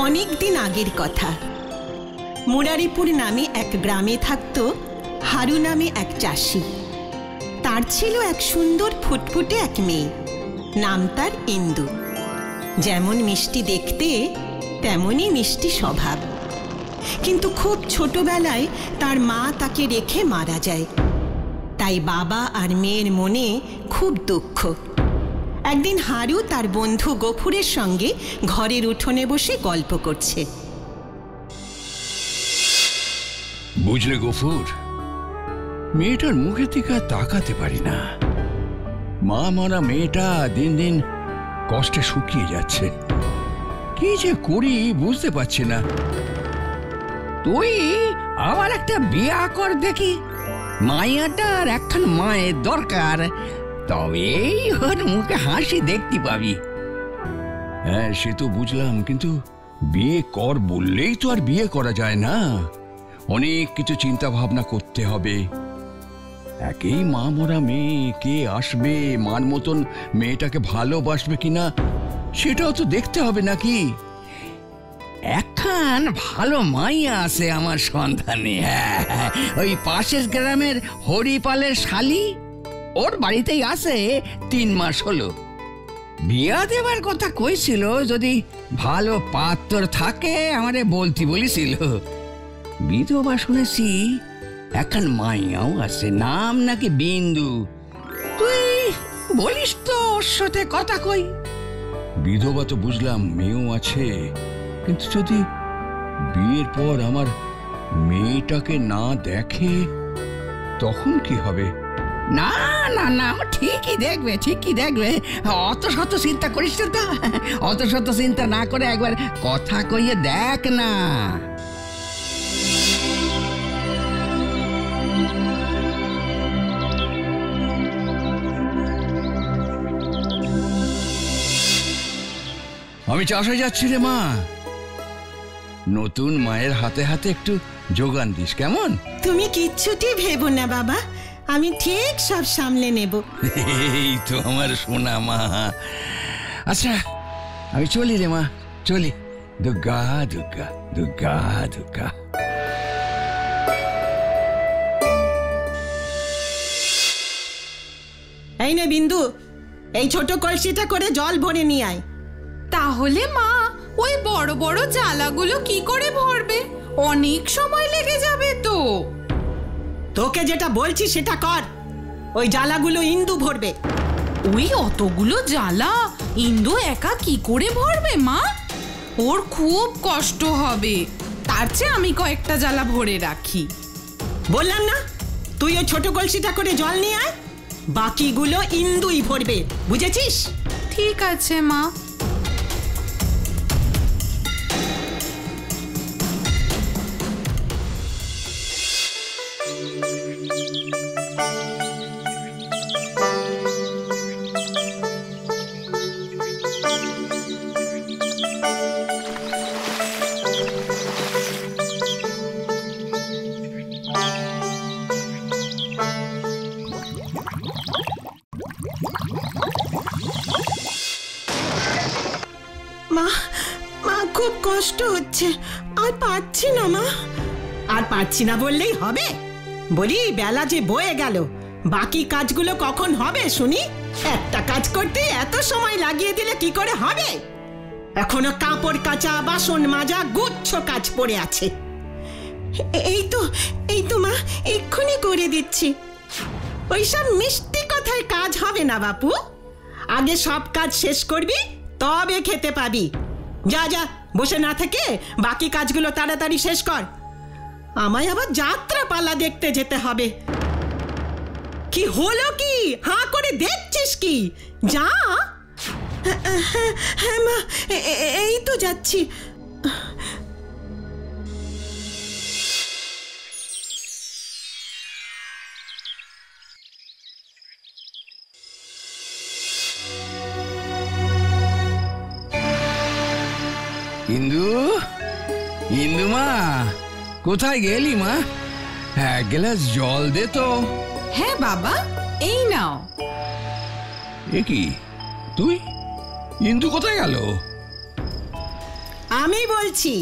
অনেক দিন আগের কথা। মুরারিপুর নামে এক গ্রামে থাকত হারু নামে এক চাষি। তার ছিল এক সুন্দর ফুটফুটে এক মেয়ে, নাম তার ইন্দু। যেমন মিষ্টি দেখতে তেমনই মিষ্টি স্বভাব। কিন্তু খুব ছোটবেলায় তার মা তাকে রেখে মারা যায়। তাই বাবা আর মেয়ের মনে খুব দুঃখ। একদিন হারু তার বন্ধু গফুরের সঙ্গে ঘরের উঠোনে বসে গল্প করছে। বুঝলে গফুর, মেয়েটার মুখের দিকে তাকাতে পারি না। মা মারা মেয়েটা দিন দিন কষ্টে শুকিয়ে যাচ্ছে। কি যে করি বুঝতে পারছি না। তুই আবার একটা বিয়া কর দেখি। মাইয়াটার একখান মায়ের দরকার, তবেই ওর মুখে হাসি দেখতে পাবি। হ্যাঁ, সে তো বুঝলাম, কিন্তু বিয়ে কর বললেই তো আর বিয়ে করা যায় না। অনেক কিছু চিন্তা ভাবনা করতে হবে। একেই মা মরা মেয়ে, কে আসবে, মার মতন মেয়েটাকে ভালোবাসবে কিনা সেটাও তো দেখতে হবে নাকি। একখান ভালো মাইয়া আছে আমার সন্ধানে। হ্যাঁ, ওই পাশের গ্রামের হরিপালের শালি, ওর বাড়িতেই আছে, 3 মাস হলো। বিয়া দেবার কথা কইছিল, যদি ভালো পাত্র থাকে আমারে বলতি বলিছিল। বিধবা শুনেছি একখান মাইয়াও আছে, নাম নাকি বিন্দু। তুই বলিস তো ওর সাথে কথা কই। বিধবা তো বুঝলাম, মেয়েও আছে, কিন্তু যদি বিয়ের পর আমার মেয়েটাকে না দেখে তখন কি হবে? না না না, ঠিকই দেখবে, ঠিকই দেখবে। অত শত চিন্তা করিস না তো। অত শত চিন্তা না করে একবার কথা কইয়ে দেখ না। আমি চাষে যাচ্ছি রে মা। নতুন মায়ের হাতে হাতে একটু যোগান দিস কেমন? তুমি কিচ্ছুটি ভেবো না বাবা, আমি ঠিক সব সামলে নেব। এই তো আমার সোনা মা। আচ্ছা, আমি চলি রে মা, চলি। দুর্গা দুর্গা দুর্গা দুর্গা। এই নে বিন্দু, এই ছোট কলসিটা করে জল ভরে নিয়ে আয়। তাহলে মা, ওই বড় বড় জালাগুলো কি করে ভরবে? অনেক সময় লেগে যাবে তো। তোকে যেটা বলছি সেটা কর। ওই জালাগুলো ইন্দু ভরবে। ওই অতগুলো জালা ইন্দু একা কি করে ভরবে মা? ওর খুব কষ্ট হবে। তার চেয়ে আমি কয়েকটা জালা ভরে রাখি। বললাম না, তুই ওই ছোট কলসিটা করে জল নিয়ে আয়, বাকিগুলো ইন্দুই ভরবে, বুঝেছিস? ঠিক আছে মা। মা, মা খুব কষ্ট হচ্ছে, আর পারছি না মা। আর পারছি না বললেই হবে? বলি, বেলা যে বয়ে গেল, বাকি কাজগুলো কখন হবে শুনি? একটা কাজ করতে এত সময় লাগিয়ে দিলে কি করে হবে? এখনো কাপড় কাচা, বাসন মাজা, গুচ্ছ কাজ পড়ে আছে। এই তো মা, এক্ষুনি করে দিচ্ছি। ওইসব মিষ্টি কথায় কাজ হবে না বাপু। আগে সব কাজ শেষ করবি, তবে খেতে পাবি। যা যা, বসে না থেকে বাকি কাজগুলো তাড়াতাড়ি শেষ কর। আমায় আবার যাত্রা পালা দেখতে যেতে হবে। কি হলো কি? হাঁ করে দেখছিস কি? যা। হ্যাঁ মা, এই তো যাচ্ছি। ইন্দু, ইন্দু মা, কোথায় গেলি মা? এক গ্লাস জল দে তো। হ্যাঁ বাবা, এই নাও। এ কি, তুই? ইন্দু কোথায় গেল? আমি বলছি,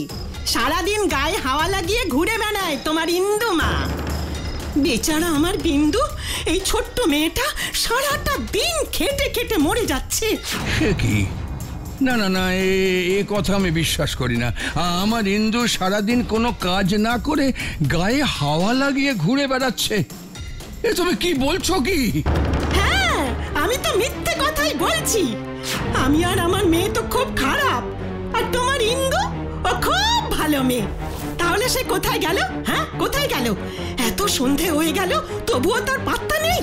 সারাদিন গায়ে হাওয়া লাগিয়ে ঘুরে বেড়ায় তোমার ইন্দু মা। বেচারা আমার বিন্দু, এই ছোট্ট মেয়েটা সারাটা দিন খেটে খেটে মরে যাচ্ছে। সে কি? না না না, এ কথা আমি বিশ্বাস করি না। আমার ইন্দু সারাদিন কোনো কাজ না করে গায়ে হাওয়া লাগিয়ে ঘুরে বেড়াচ্ছে। এ তুমি কি বলছো কি? হ্যাঁ, আমি তো মিথ্যে কথাই বলছি। আমি আর আমার মেয়ে তো খুব খারাপ, আর তোমার ইন্দু ও খুব ভালো মেয়ে। তাহলে সে কোথায় গেল? হ্যাঁ, কোথায় গেল? এত সন্ধে হয়ে গেল, তবুও তার পাত্তা নেই।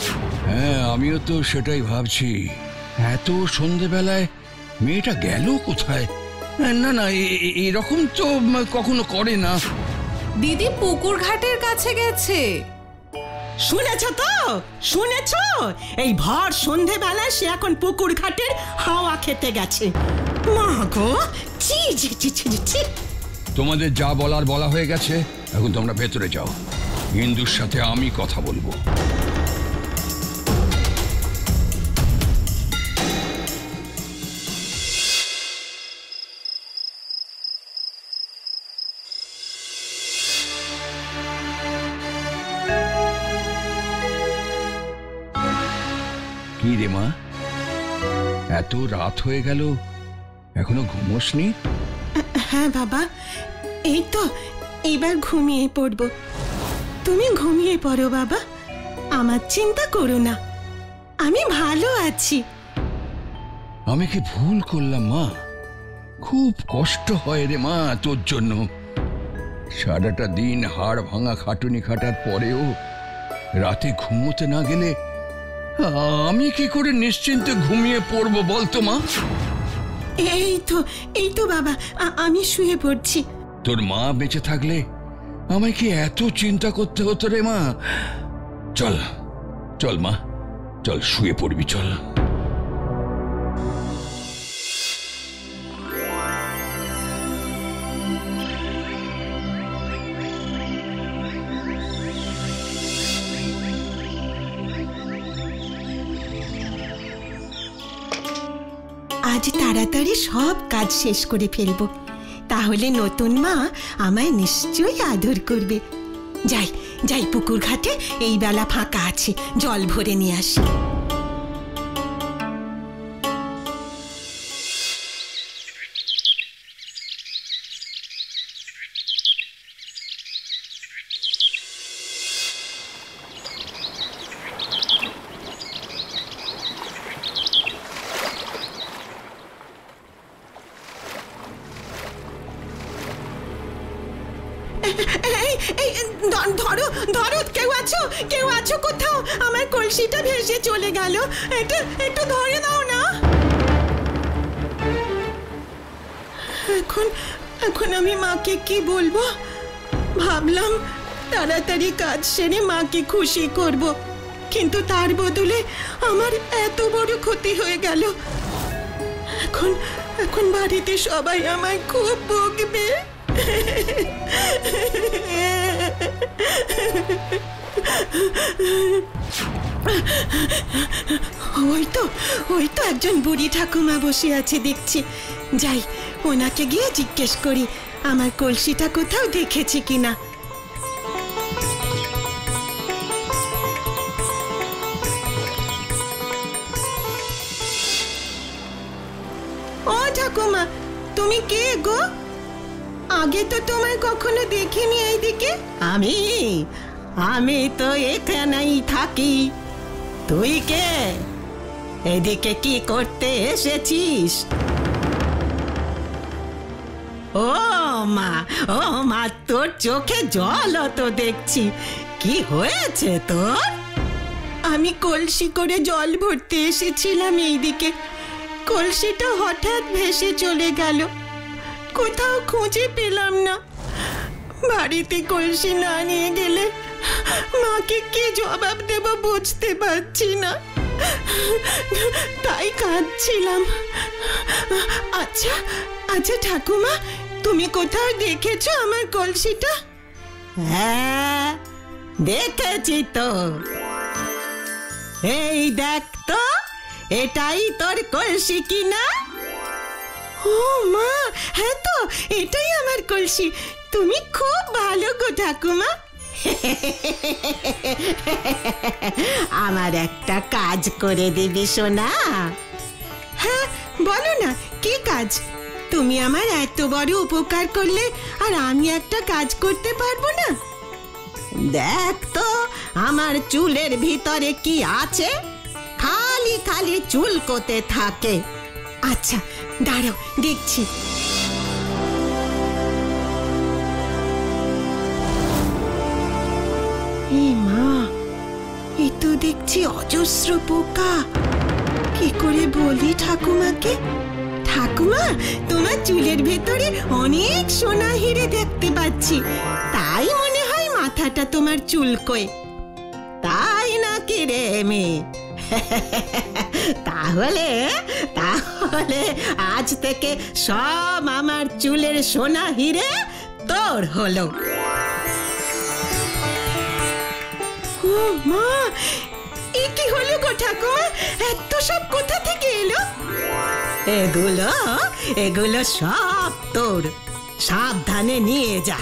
হ্যাঁ, আমিও তো সেটাই ভাবছি। এত সন্ধেবেলায় মেয়েটা গেল কোথায়? না না, এরকম তো কখনো করে না। দিদি পুকুর ঘাটের কাছে গেছে। শুনেছ তো? শুনেছ? এই ভর সন্ধেবেলায় সে এখন পুকুর ঘাটের হাওয়া খেতে গেছে। মা গো, ছি ছি ছি ছি ছি। তোমাদের যা বলার বলা হয়ে গেছে, এখন তোমরা ভেতরে যাও। ইন্দুর সাথে আমি কথা বলবো। কি রে মা, এত রাত হয়ে গেল, এখনো ঘুমোসনি? হ্যাঁ বাবা, এই তো এবার ঘুমিয়ে পড়ব। তুমি ঘুমিয়ে পড়ো বাবা, আমার চিন্তা করো না, আমি ভালো আছি। আমি কি ভুল করলাম মা? খুব কষ্ট হয় রে মা তোর জন্য। সারাটা দিন হাড় ভাঙা খাটুনি খাটার পরেও রাতে ঘুমোতে না গেলে আমি কি করে নিশ্চিন্তে ঘুমিয়ে পড়বো বলতো মা? এই তো বাবা, আমি শুয়ে পড়ছি। তোর মা বেঁচে থাকলে আমায় কি এত চিন্তা করতে হতো রে মা? চল চল মা, চল শুয়ে পড়বি, চল। আজ তাড়াতাড়ি সব কাজ শেষ করে ফেলবো, তাহলে নতুন মা আমায় নিশ্চয়ই আদর করবে। যাই যাই, পুকুর ঘাটে এই বেলা ফাঁকা আছে, জল ভরে নিয়ে আসি। ধরো ধরো, কেউ আছো? কেউ আছো কোথাও? আমার কলসিটা ভেসে চলে গেল, একটু ধরে দাও না। এখন আমি মাকে কি বলবো? ভাবলাম তাড়াতাড়ি কাজ সেরে মাকে খুশি করব, কিন্তু তার বদলে আমার এত বড় ক্ষতি হয়ে গেল। এখন বাড়িতে সবাই আমায় খুব বকবে। ওই তো একজন বুড়ি ঠাকুমা বসে আছে দেখছি। যাই, ওনাকে গিয়ে জিজ্ঞেস করি আমার কলসিটা কোথাও দেখেছি কিনা। ও ঠাকুমা, তুমি কে গো? আগে তো তোমায় কখনো দেখিনি এইদিকে। আমি তো এখানেই থাকি। তুই কে? এদিকে কি করতে এসেছিস? ও মা, তোর চোখে জল তো দেখছি, কি হয়েছে তোর? আমি কলসি করে জল ভরতে এসেছিলাম এইদিকে, কলসিটা হঠাৎ ভেসে চলে গেল, কোথাও খুঁজে পেলাম না। বাড়িতে কলসি না নিয়ে গেলে মাকে কি জবাব দেব বুঝতে পারছি না, তাই কাঁদছিলাম। আচ্ছা ঠাকুমা, তুমি কোথাও দেখেছো আমার কলসিটা? হ্যাঁ, দেখেছি তো। এই দেখ তো, এটাই তোর কলসি কিনা? ও মা, হ্যাঁ তো, এটাই আমার কলসি। তুমি খুব ভালো গো ঠাকুমা। আমার একটা কাজ করে দিবি সোনা? হ্যাঁ বলো না, কি কাজ? তুমি আমার এত বড় উপকার করলে আর আমি একটা কাজ করতে পারবো না? দেখ তো আমার চুলের ভিতরে কি আছে, খালি খালি চুলকোতে থাকে। আচ্ছা দাঁড়াও, দেখছি। মা, এ তো দেখছি অজস্র পোকা। কি করে বলি ঠাকুমাকে? ঠাকুমা, তোমার চুলের ভেতরে অনেক সোনা হিরে দেখতে পাচ্ছি, তাই মনে হয় মাথাটা তোমার চুলকোয়। তাই নাকি রে মেয়ে? তাহলে তাহলে আজ থেকে সব আমার চুলের সোনা হিরে তোর হলো। ও মা, এ কি হলো গো ঠাকুমা? এত সব কোথা থেকে এলো? এগুলো সব তোর। সাবধানে নিয়ে যা।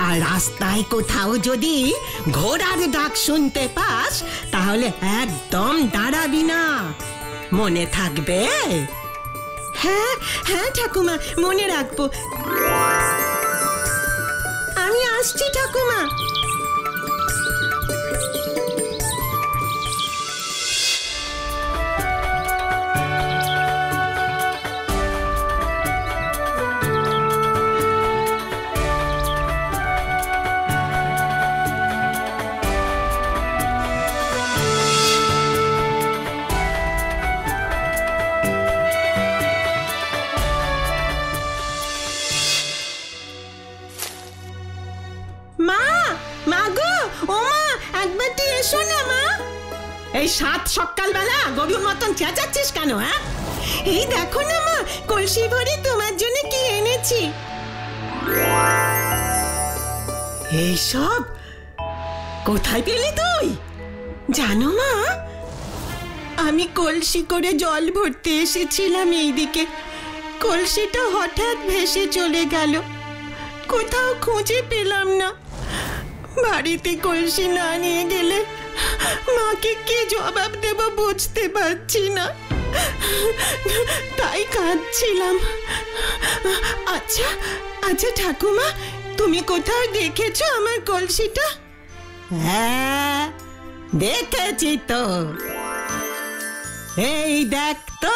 আর রাস্তায় কোথাও যদি ঘোড়ার ডাক শুনতে পাস তাহলে একদম দাঁড়াবি না, মনে থাকবে? হ্যাঁ হ্যাঁ ঠাকুমা, মনে রাখবো। আমি আসছি ঠাকুমা। এই সাত সকালবেলা গরুর মতন চেঁচাচ্ছিস কেন? হ্যাঁ, এই দেখো না মা, কলসি ভরে তোমার জন্য কি এনেছি। এইসব কোথায় পেলি তুই? জানো মা, আমি কলসি করে জল ভরতে এসেছিলাম এইদিকে, কলসিটা হঠাৎ ভেসে চলে গেল, কোথাও খুঁজে পেলাম না। বাড়িতে কলসি না নিয়ে গেলে মাকে কি জবাব দেব বুঝতে পারছি না, তাই কাঁদছিলাম। আচ্ছা আচ্ছা ঠাকুমা, তুমি কোথাও দেখেছো আমার কলসিটা? হ্যাঁ দেখেছি তো। এই দেখ তো,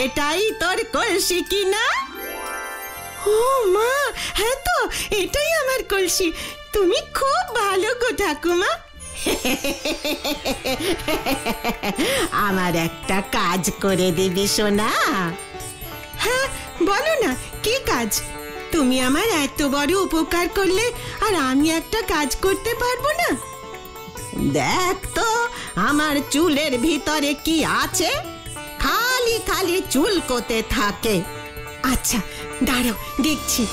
এটাই তোর কলসি কিনা? ও মা, হ্যাঁ তো, এটাই আমার কলসি। তুমি খুব ভালো গো ঠাকুমা। আমার একটা কাজ করে দিবি সোনা? হ্যাঁ বলো না, কি কাজ? তুমি আমার এত বড় উপকার করলে আর আমি একটা কাজ করতে পারবো না? দেখ তো আমার চুলের ভিতরে কি আছে, খালি খালি চুলকোতে থাকে। আচ্ছা দাঁড়াও, দেখছি।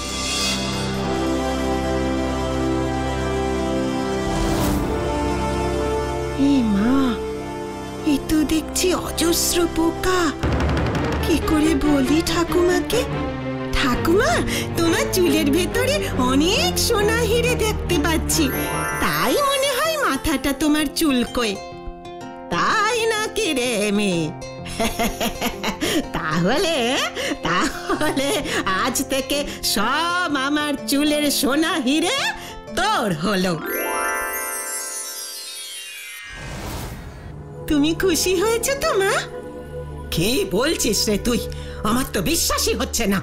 মা, এ তো দেখছি অজস্র পোকা। কি করে বলি ঠাকুমাকে? ঠাকুমা, তোমার চুলের ভেতরে অনেক সোনা হিরে দেখতে পাচ্ছি, তাই মনে হয় মাথাটা তোমার চুলকোয়। তাই নাকি রে মেয়ে? তাহলে তাহলে আজ থেকে সব আমার চুলের সোনা হিরে তোর হলো। তুমি খুশি হয়েছো তো মা? কি বলছিস রে তুই? আমার তো বিশ্বাসই হচ্ছে না।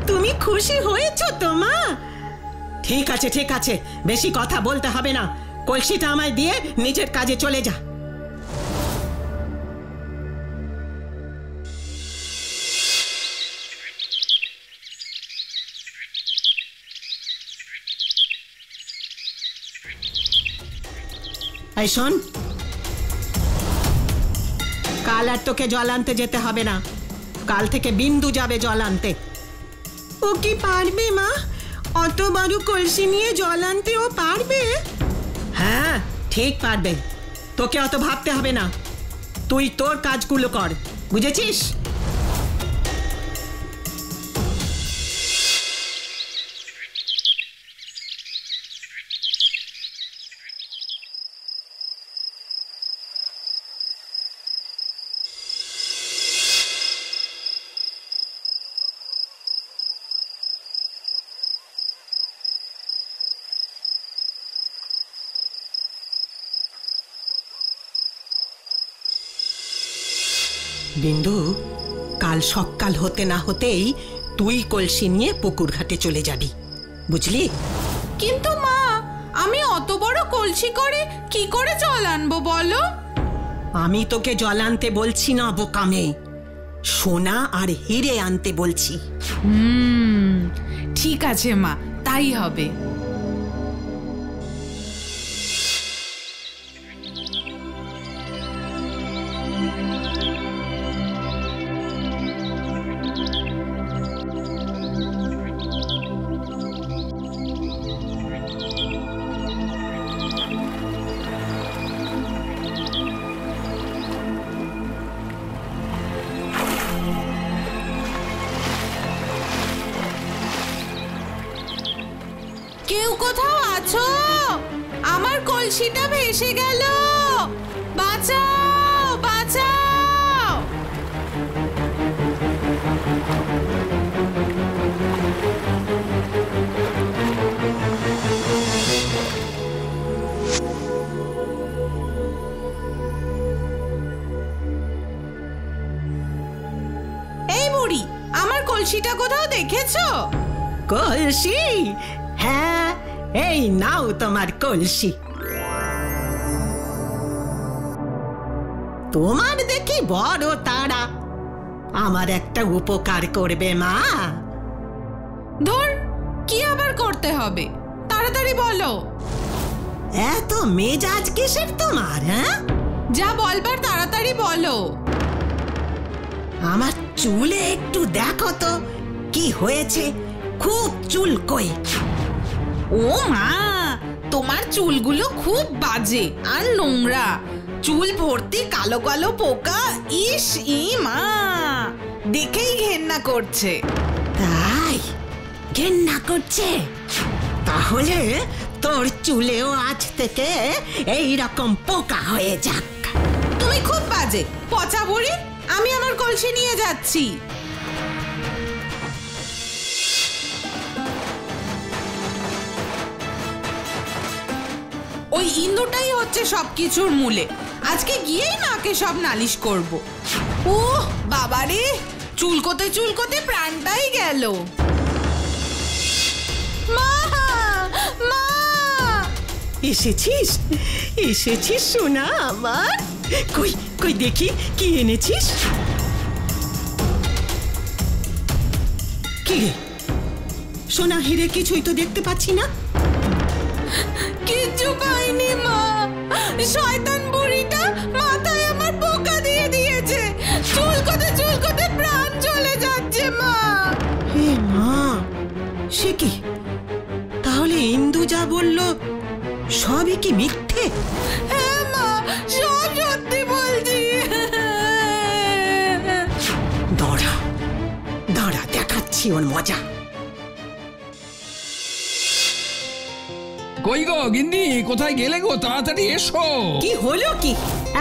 তুমি খুশি হয়েছো তো মা? ঠিক আছে ঠিক আছে, বেশি কথা বলতে হবে না। কলসিটা আমায় দিয়ে নিজের কাজে চলে যা। এই শোন, কাল আর তোকে জল আনতে যেতে হবে না। কাল থেকে বিন্দু যাবে জল আনতে। ও কি পারবে মা? অত বড় কলসি নিয়ে জল আনতে ও পারবে? হ্যাঁ ঠিক পারবে, তোকে অত ভাবতে হবে না। তুই তোর কাজগুলো কর, বুঝেছিস? বিন্দু, কাল সকাল হতে না হতেই তুই কলসি নিয়ে পুকুর ঘাটে চলে যাবি, বুঝলি? কিন্তু মা, আমি অত বড় কলসি করে কি করে জল আনবো বলো? আমি তোকে জল আনতে বলছি না বোকামে, সোনা আর হিরে আনতে বলছি। ঠিক আছে মা, তাই হবে। কেউ কোথাও আছো? আমার কলসিটা ভেসে গেল, বাঁচাও বাঁচাও। এই বুড়ি, আমার কলসিটা কোথাও দেখেছো? কলসি? হ্যাঁ, এই নাও তোমার কলসি। তোমার দেখি বড় তাড়া, আমার একটা উপকার করবে মা? ধুর, কি আবার করতে হবে? তাড়াতাড়ি বলো। এত মেজাজ কিসের তোমার? হ্যাঁ, যা বলবার তাড়াতাড়ি বলো। আমার চুলে একটু দেখো তো কি হয়েছে, খুব চুলকোয়। ও মা, তোমার চুলগুলো খুব বাজে আর নোংরা, চুল ভর্তি কালো কালো পোকা। ইস, ই মা, দেখেই ঘেন্না করছে। তাই ঘেন্না করছে? তাহলে তোর চুলেও আজ থেকে এই রকম পোকা হয়ে যাক। তুমি খুব বাজে, পচা বুড়ি। আমি আমার কলসি নিয়ে যাচ্ছি। ওই ইন্দুটাই হচ্ছে সবকিছুর মূলে। আজকে গিয়েই মাকে সব নালিশ করব। ওহ বাবারে, চুলকোতে চুলকোতে প্রাণটাই গেল। মা, মা! এসেছিস, এসেছিস সোনা আমার। কই কই দেখি কি এনেছিস। কি রে সোনা হিরে, কিছুই তো দেখতে পাচ্ছি না। কিচ্ছু পাইনি মা, শয়তান বুড়িটা মাথায় আমার পোকা দিয়ে দিয়েছে। চুলকোতে চুলকোতে প্রাণ চলে যাচ্ছে মা। হে মা, সে কি? তাহলে ইন্দু যা বললো সবই কি মিথ্যে? হ্যাঁ মা, সব সত্যি বলছি। দাঁড়া দাঁড়া, দেখাচ্ছি ওর মজা। কই গো গিন্নি, কোথায় গেলে গো? তাড়াতাড়ি এসো। কি হলো কি?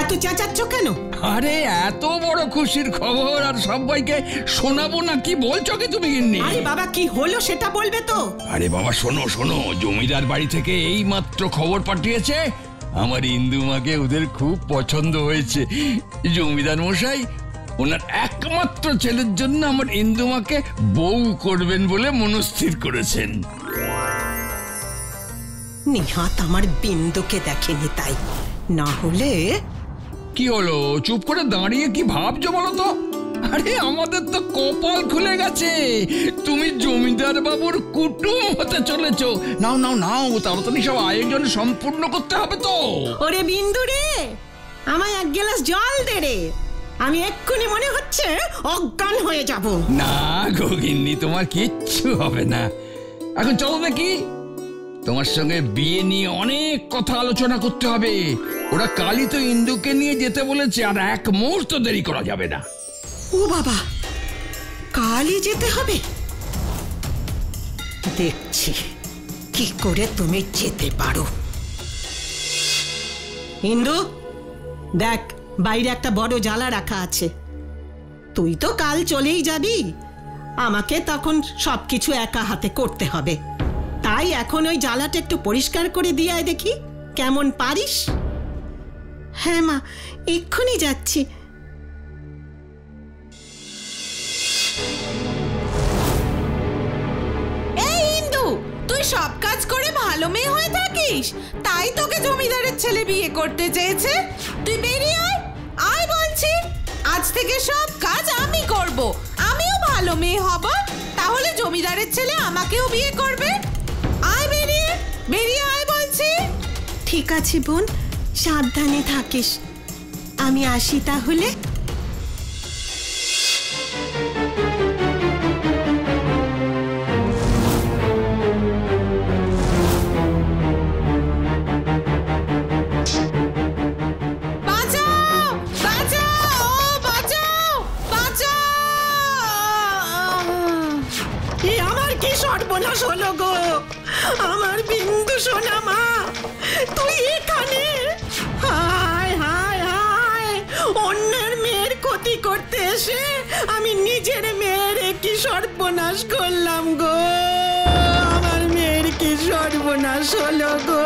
এত চেঁচাচ্ছ কেন? আরে এত বড় খুশির খবর আর সবাইকে শোনাবো না, কি বলছো কি তুমি গিন্নি? আরে বাবা, কি হলো সেটা বলবে তো। আরে বাবা শোনো শোনো, জমিদার বাড়ি থেকে এই মাত্র খবর পাঠিয়েছে আমার ইন্দুমাকে ওদের খুব পছন্দ হয়েছে। জমিদার মশাই ওনার একমাত্র ছেলের জন্য আমার ইন্দুমাকে বউ করবেন বলে মনস্থির করেছেন। নিহাত আমার বিন্দুকে দেখেনি, তাই না হলে। কি হলো, চুপ করে দাঁড়িয়ে কি ভাবছো বলো তো? আরে আমাদের তো কপাল খুলে গেছে, তুমি জমিদার বাবুর কুটুম হতে চলেছো। নাও নাও নাও, তাড়াতাড়ি সব আয়োজন সম্পূর্ণ করতে হবে তো। ওরে বিন্দু রে, আমায় এক গ্লাস জল দে রে, আমি এক্ষুনি মনে হচ্ছে অজ্ঞান হয়ে যাব। না গগিন্নি, তোমার কিচ্ছু হবে না। এখন চলো দেখি, তোমার সঙ্গে বিয়ে নিয়ে অনেক কথা আলোচনা করতে হবে। ওরা কালই তো ইন্দুকে নিয়ে যেতে বলেছে, আর এক মুহূর্ত দেরি করা যাবে না। ও বাবা, কালই যেতে হবে? দেখছি কি করে তুমি যেতে পারো। ইন্দু দেখ, বাইরে একটা বড় জালা রাখা আছে। তুই তো কাল চলেই যাবি, আমাকে তখন সবকিছু একা হাতে করতে হবে। তাই এখন ওই জালাটা একটু পরিষ্কার করে দিয়ে আয় দেখি, কেমন পারিস। হ্যাঁ মা, এক্ষুনি যাচ্ছি। ভালো মেয়ে হয়ে থাকিস, তাই তোকে জমিদারের ছেলে বিয়ে করতে চেয়েছে। তুই বেরিয়ে আয়, আয় বলছি। আজ থেকে সব কাজ আমি করব, আমিও ভালো মেয়ে হব, তাহলে জমিদারের ছেলে আমাকেও বিয়ে করবে। আয় বেরিয়ে, বেরিয়ে আয় বলছি। ঠিক আছে বোন, সাবধানে থাকিস। আমি আসি তাহলে। সর্বনাশ হলো গো, আমার বিন্দু সোনা মা, তুই এখানে? হায় হায় হায়, অন্যের মেয়ের ক্ষতি করতে এসে আমি নিজের মেয়ের কি সর্বনাশ করলাম গো। আমার মেয়ের কি সর্বনাশ হলো গো।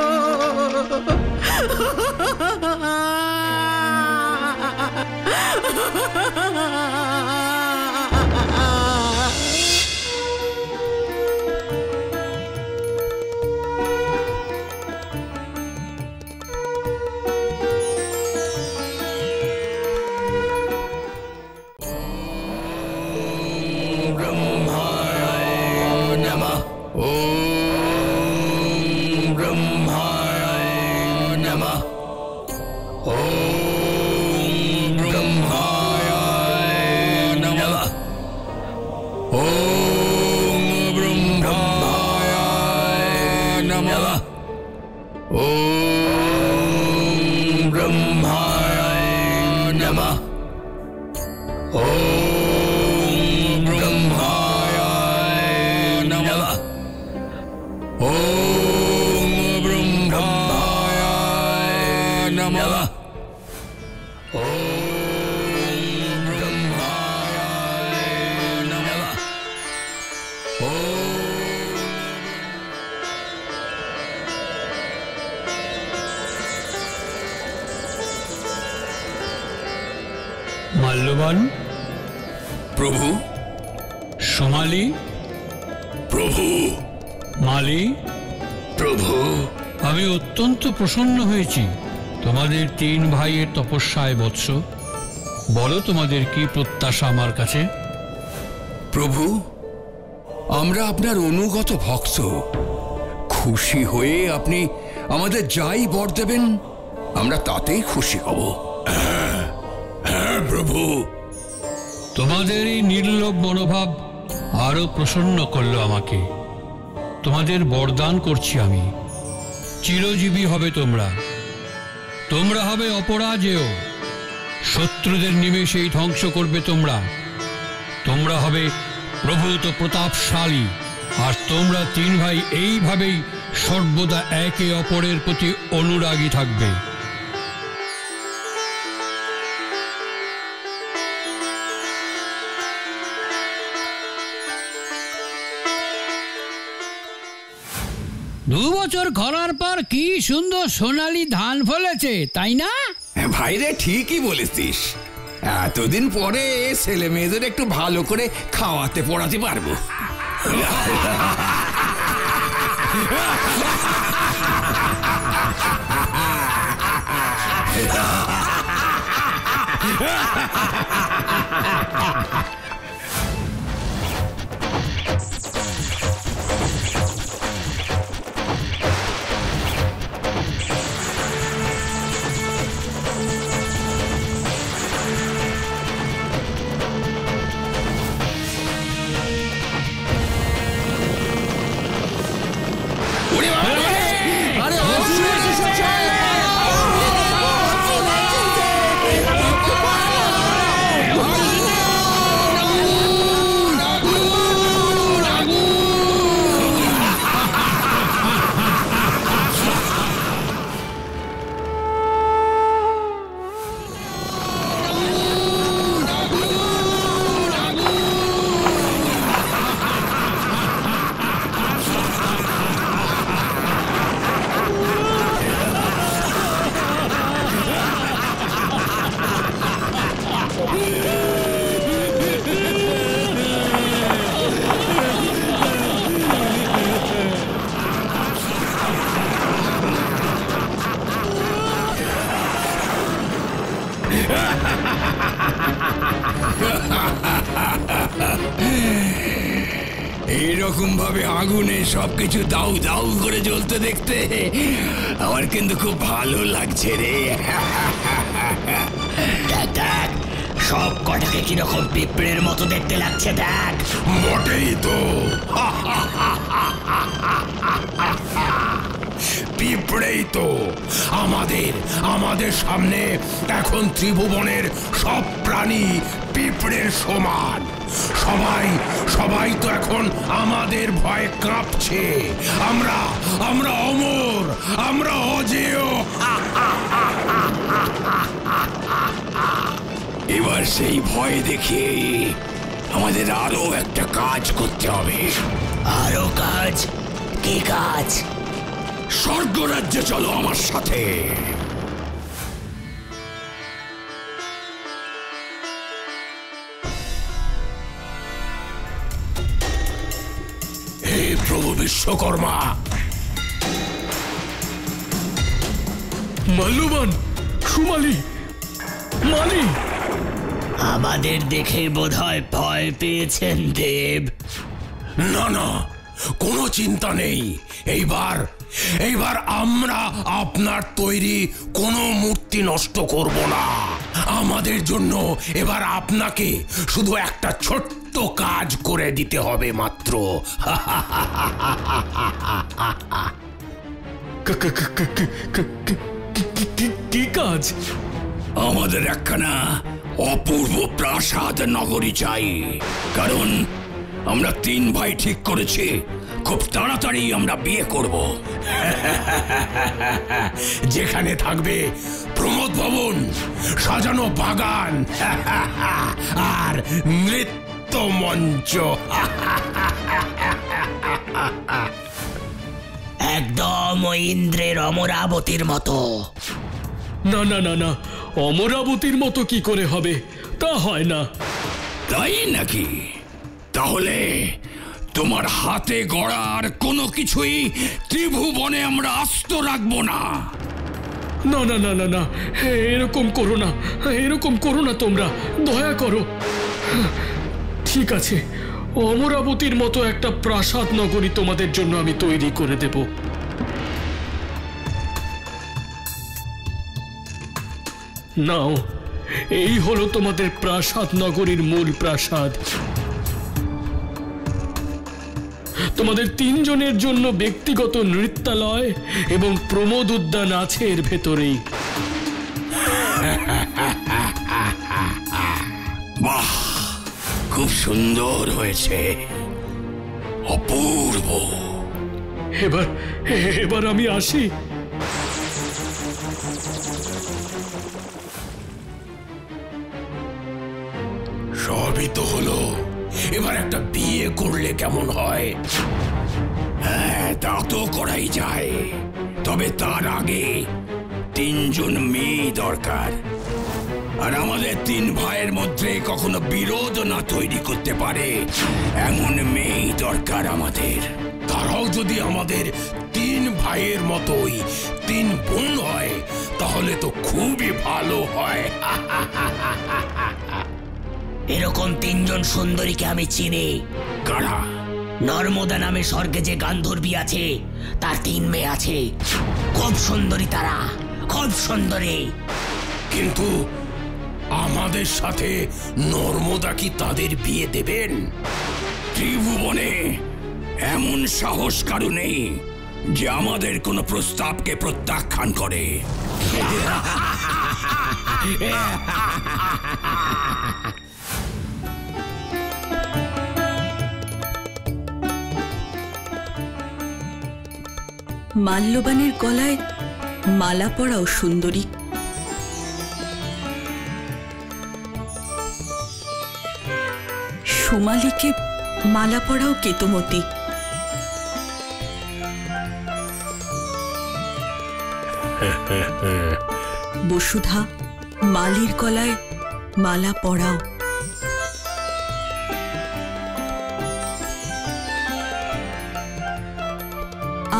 মাল্যবান প্রভু। সোমালি প্রভু। মালি প্রভু। আমি অত্যন্ত প্রসন্ন হয়েছি তোমাদের 3 ভাইয়ের তপস্যায় বৎস। বলো তোমাদের কি প্রত্যাশা আমার কাছে? প্রভু, আমরা আপনার অনুগত ভক্ত। খুশি হয়ে আপনি আমাদের যাই বর দেবেন আমরা তাতেই খুশি হব। হ্যাঁ প্রভু। তোমাদের এই নির্লোভ মনোভাব আরো প্রসন্ন করলো আমাকে। তোমাদের বরদান করছি আমি, চিরজীবী হবে তোমরা। তোমরা হবে অপরাজেয়, শত্রুদের নিমেষেই ধ্বংস করবে তোমরা। তোমরা হবে প্রভূত প্রতাপশালী, আর তোমরা 3 ভাই এইভাবেই সর্বদা একে অপরের প্রতি অনুরাগী থাকবে। দু বছর খরার পর কি সুন্দর সোনালি ধান ফলেছে, তাই না? ভাইরে ঠিকই বলেছিস। এতদিন পরে ছেলে মেয়েদের একটু ভালো করে খাওয়াতে পড়াতে পারবো। রকম ভাবে আগুনে সবকিছু দাউ দাউ করে জ্বলতে দেখতে আমার কিন্তু খুব ভালো লাগছে রে। দেখ দেখ, সব কটাকে কিরকম পিঁপড়ের মতো দেখতে লাগছে দেখ। বটেই তো, পিঁপড়েই তো। আমাদের সামনে এখন ত্রিভুবনের সব প্রাণী পিঁপড়ের সমান। সবাই তো এখন আমাদের ভয়ে কাঁপছে। আমরা অমর, আমরা অজেয়। এবার সেই ভয় দেখিয়ে আমাদের আরো একটা কাজ করতে হবে। আরো কাজ? কি কাজ? স্বর্গরাজ্যে চলো আমার সাথে। হে প্রভু বিশ্বকর্মা! মাল্যবান, সুমালি, মালি। আমাদের দেখে বোধহয় ভয় পেয়েছেন দেব। না, কোনো চিন্তা নেই। এইবার আমরা আপনার তৈরি কোনো মূর্তি নষ্ট করব না। আমাদের জন্য এবার আপনাকে শুধু একটা ছোট্ট কাজ করে দিতে হবে মাত্র। কি কাজ? আমাদের একখানা অপূর্ব প্রাসাদ নগরী চাই। কারণ আমরা 3 ভাই ঠিক করেছি খুব তাড়াতাড়ি আমরা বিয়ে করব। যেখানে থাকবে প্রমোদ ভবন, সাজানো বাগান আর নৃত্য মঞ্চ। একদম ওই ইন্দ্রের অমরাবতীর মতো। না না না না, অমরাবতীর মতো কি করে হবে? তা হয় না। তাই নাকি? তাহলে তোমার হাতে গড়ার কোনো কিছুই ত্রিভুবনে আমরা আস্ত রাখবো না। না না না না না, এরকম করো না তোমরা, দয়া করো। ঠিক আছে, অমরাবতীর মতো একটা প্রাসাদ নগরী তোমাদের জন্য আমি তৈরি করে দেব। নাও, এই হলো তোমাদের প্রাসাদ নগরীর মূল প্রাসাদ। তোমাদের 3 জনের জন্য ব্যক্তিগত নৃত্যালয় এবং প্রমোদ উদ্যান আছে এর ভেতরেই। বাহ, খুব সুন্দর হয়েছে, অপূর্ব। এবার আমি আসি। সবই তো হলো, এবার একটা বিয়ে করলে কেমন হয়? হ্যাঁ, তা তো করাই যায়। তবে তার আগে 3 জন মেয়ে দরকার। আর আমাদের 3 ভাইয়ের মধ্যে কখনো বিরোধ না তৈরি করতে পারে এমন মেয়ে দরকার আমাদের। তারাও যদি আমাদের 3 ভাইয়ের মতোই 3 বোন হয় তাহলে তো খুবই ভালো হয়। এরকম 3 জন সুন্দরীকে আমি চিনি। কারা? নর্মদা নামে স্বর্গে যে গান্ধর্বী আছে, তার 3 মেয়ে আছে। খুব সুন্দরী তারা, খুব সুন্দরী। কিন্তু আমাদের সাথে নর্মদা কি তাদের বিয়ে দেবেন? ত্রিভুবনে এমন সাহস কারো নেই যে আমাদের কোনো প্রস্তাবকে প্রত্যাখ্যান করে। মাল্যবানের গলায় মালা পরাও সুন্দরী। সুমালিকে মালা পরাও কেতুমতি। বসুধা, মালির গলায় মালা পরাও।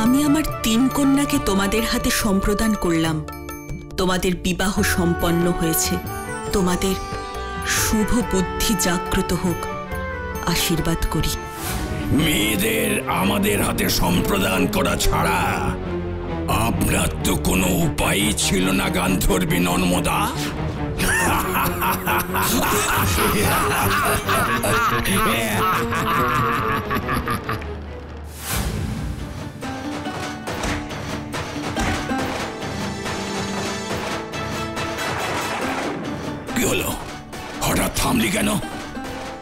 আমি আমার 3 কন্যাকে তোমাদের হাতে সম্প্রদান করলাম। তোমাদের বিবাহ সম্পন্ন হয়েছে। তোমাদের শুভ বুদ্ধি জাগ্রত হোক, আশীর্বাদ করি। মেয়েদের আমাদের হাতে সম্প্রদান করা ছাড়া আপনার তো কোনো উপায়ই ছিল না গান্ধর্বী নর্মদা। কি হলো, হঠাৎ থামলি কেন?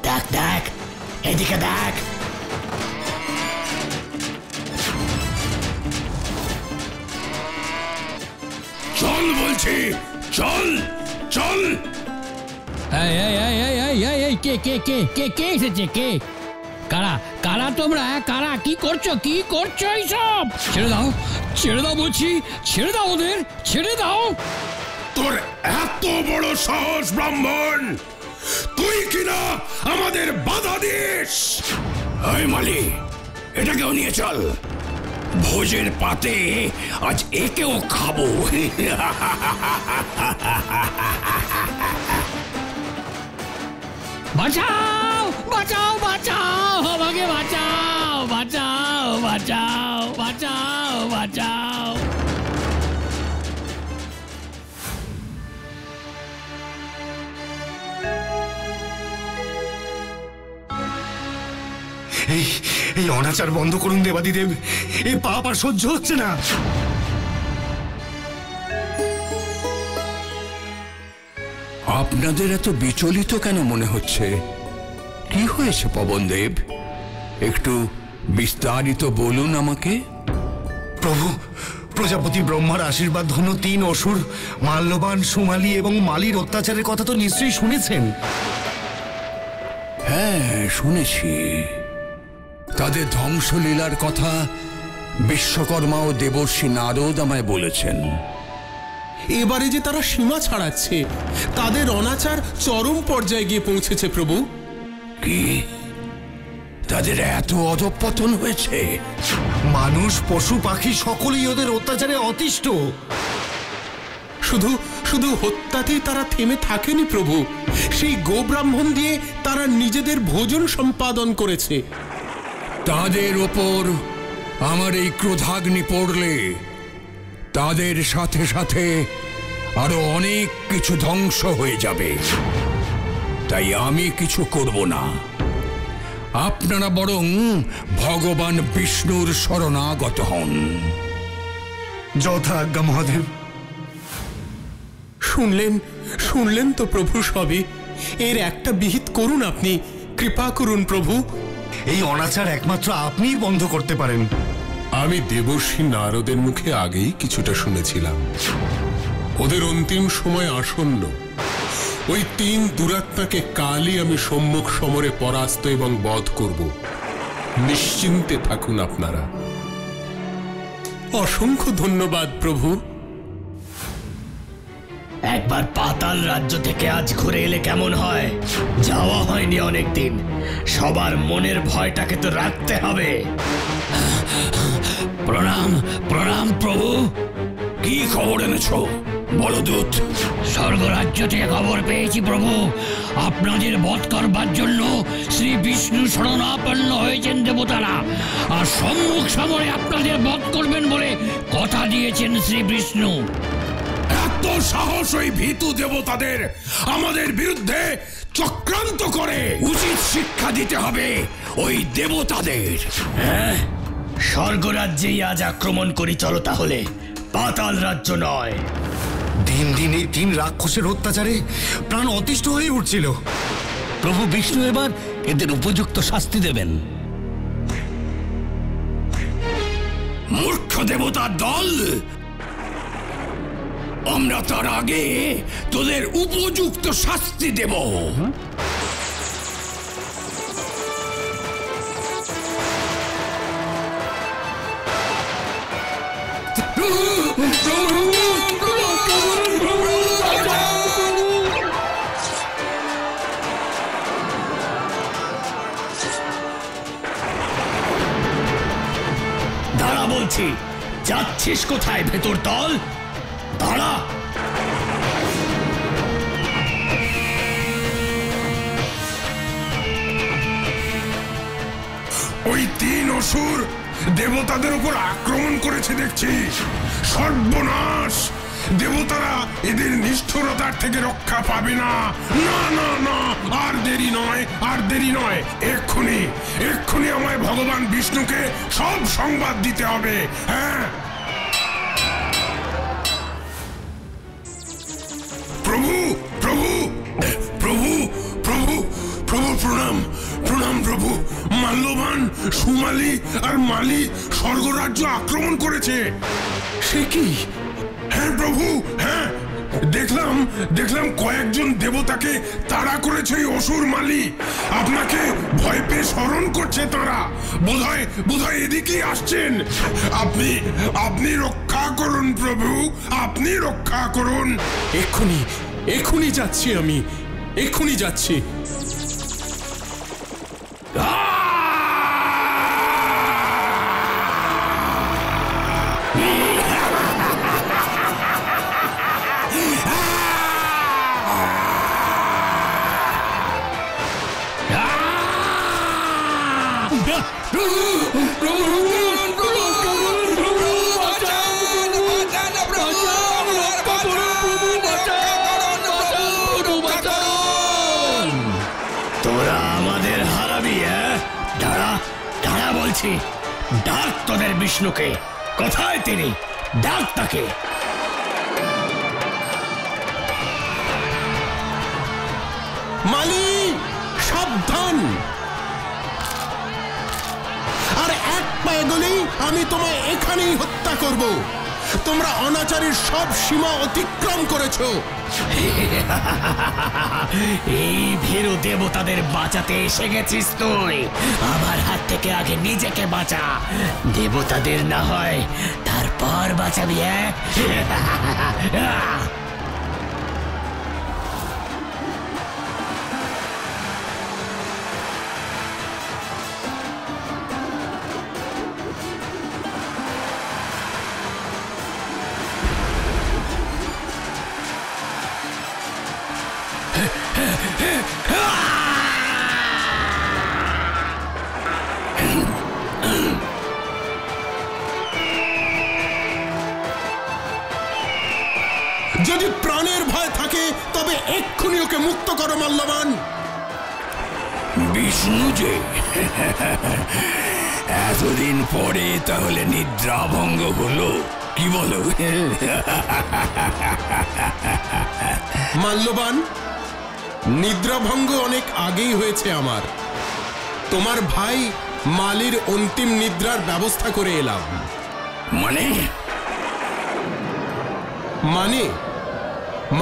দেখ দেখ, এদিকে দেখ। চল বলছি, চল চল। কে কে কে কে কে এসেছে? কে? কারা কারা তোমরা? কারা? কি করছো? কি করছো এইসব? ছেড়ে দাও, ছেড়ে দাও বলছি, ছেড়ে দাও ওদের, ছেড়ে দাও। তোর এত বড় সাহস ব্রাহ্মণ, তুই কিনা আমাদের বাধা দিস? এই মালি, এটাকেও নিয়ে চল, ভোজের পাতে আজ একেও খাবো। বাঁচাও বাঁচাও বাঁচাও, আমাকে বাঁচাও, বাঁচাও বাঁচাও বাঁচাও বাঁচাও। এই অনাচার বন্ধ করুন দেবাদিদেব, এই পাপ আর সহ্য হচ্ছে না। আপনাদের এত বিচলিত কেন মনে হচ্ছে? কি হয়েছে পবনদেব? একটু বিস্তারিত বলুন আমাকে। প্রভু, প্রজাপতি ব্রহ্মার আশীর্বাদ ধন্য 3 অসুর মাল্যবান, সুমালি এবং মালির অত্যাচারের কথা তো নিশ্চয়ই শুনেছেন। হ্যাঁ, শুনেছি। তাদের ধ্বংসলীলার কথা বিশ্বকর্মা ও দেবর্ষি নারদ আমায় বলেছেন। এবারে যে তারা সীমা ছাড়াচ্ছে, তাদের অনাচার চরম পর্যায়ে গিয়ে পৌঁছেছে প্রভু। কি? তাদের এত অধঃপতন হয়েছে? মানুষ, পশু, পাখি সকলেই ওদের অত্যাচারে অতিষ্ঠ। শুধু শুধু হত্যাতেই তারা থেমে থাকেনি প্রভু, সেই গোব্রাহ্মণ দিয়ে তারা নিজেদের ভোজন সম্পাদন করেছে। তাদের ওপর আমার এই ক্রোধাগ্নি পড়লে তাদের সাথে সাথে আরো অনেক কিছু ধ্বংস হয়ে যাবে। তাই আমি কিছু করব না। আপনারা বরং ভগবান বিষ্ণুর শরণাগত হন। যথা আজ্ঞা মহাদেব। শুনলেন শুনলেন তো প্রভু সবই। এর একটা বিহিত করুন, আপনি কৃপা করুন প্রভু। এই অনাচার একমাত্র আপনিই বন্ধ করতে পারেন। আমি দেবর্ষি নারদের মুখে আগেই কিছুটা শুনেছিলাম। ওদের অন্তিম সময় আসন্ন। ওই 3 দুরাত্মাকে কালই আমি সম্মুখ সমরে পরাস্ত এবং বধ করব। নিশ্চিন্তে থাকুন আপনারা। অসংখ্য ধন্যবাদ প্রভু। একবার পাতাল রাজ্য থেকে আজ ঘুরে এলে কেমন হয়? যাওয়া হয়নি অনেকদিন। সবার মনের ভয়টাকে তো রাখতে হবে। প্রণাম প্রণাম প্রভু। কি খবর এনেছো বলদূত? স্বর্গরাজ্য থেকে খবর পেয়েছি প্রভু, আপনাদের বধ করবার জন্য শ্রী বিষ্ণু শরণাপন্ন হয়েছেন দেবতারা, আর সম্মুখ সমরে আপনাদের বধ করবেন বলে কথা দিয়েছেন শ্রী বিষ্ণু। এত সাহস ওই ভীতু দেবতাদের আমাদের বিরুদ্ধে চক্রান্ত করে! উচিত শিক্ষা দিতে হবে ওই দেবতাদের। হ্যাঁ, স্বর্গরাজ্যেই আজ আক্রমণ করি, চলো তাহলে। পাতাল রাজ্য নয়। দিন দিন এই 3 রাক্ষসের অত্যাচারে প্রাণ অতিষ্ঠ হয়ে উঠছিল। প্রভু বিষ্ণু এবার এদের উপযুক্ত শাস্তি দেবেন। মূর্খ দেবতার দল! আমরা তার আগে তোদের উপযুক্ত শাস্তি দেব। দাঁড়া বলছি, যাচ্ছিস কোথায় ভেতর দল? দাঁড়া। ওই 3 অসুর দেবতাদের উপর আক্রমণ করেছে দেখছি। সর্বনাশ! দেবতারা এদের নিষ্ঠুরতার থেকে রক্ষা পাবে না। না না না, আর দেরি নয়, আর দেরি নয়। এক্ষুনি এক্ষুনি আমায় ভগবান বিষ্ণুকে সব সংবাদ দিতে হবে। হ্যাঁ প্রভু, প্রভু, প্রভু, প্রভু, প্রভু, প্রণাম, প্রণাম প্রভু। মাল্যবান, সুমালি আর মালি স্বর্গরাজ্য আক্রমণ করেছে। সে কি? হ্যাঁ প্রভু, হ্যাঁ, দেখলাম কয়েকজন দেবতাকে তাড়া করেছে ওই অসুর মালি। আপনাকে ভয় পেয়ে স্মরণ করছে তারা। বোধহয় এদিকেই আসছেন। আপনি রক্ষা করুন প্রভু, আপনি রক্ষা করুন। এক্ষুনি যাচ্ছি, আমি এক্ষুনি যাচ্ছি। তোরা আমাদের হারাবি? দাঁড়া দাঁড়া বলছি, ডাক তোদের বিষ্ণুকে। কোথায় তিনি? ডাক তাকে। মালি, সাবধান! আর এক পায়ে গেলেই আমি তোমায় এখানেই হত্যা করব। তোমরা অনাচারের সব সীমা অতিক্রম করেছো। এই ভীরু দেবতাদের বাঁচাতে এসে গেছিস তুই। আমার হাত থেকে আগে নিজেকে বাঁচা। দেবতাদের না হয় তারপর বাঁচাবি। যদি প্রাণের ভয় থাকে তবে এক্ষুনি ওকে মুক্ত করো মাল্যবান। বিষ্ণু যে এতদিন পরে তাহলে নিদ্রা ভঙ্গ হলো, কি বলো? মাল্যবান, নিদ্রাভঙ্গ অনেক আগেই হয়েছে আমার। তোমার ভাই মালির অন্তিম নিদ্রার ব্যবস্থা করে এলাম।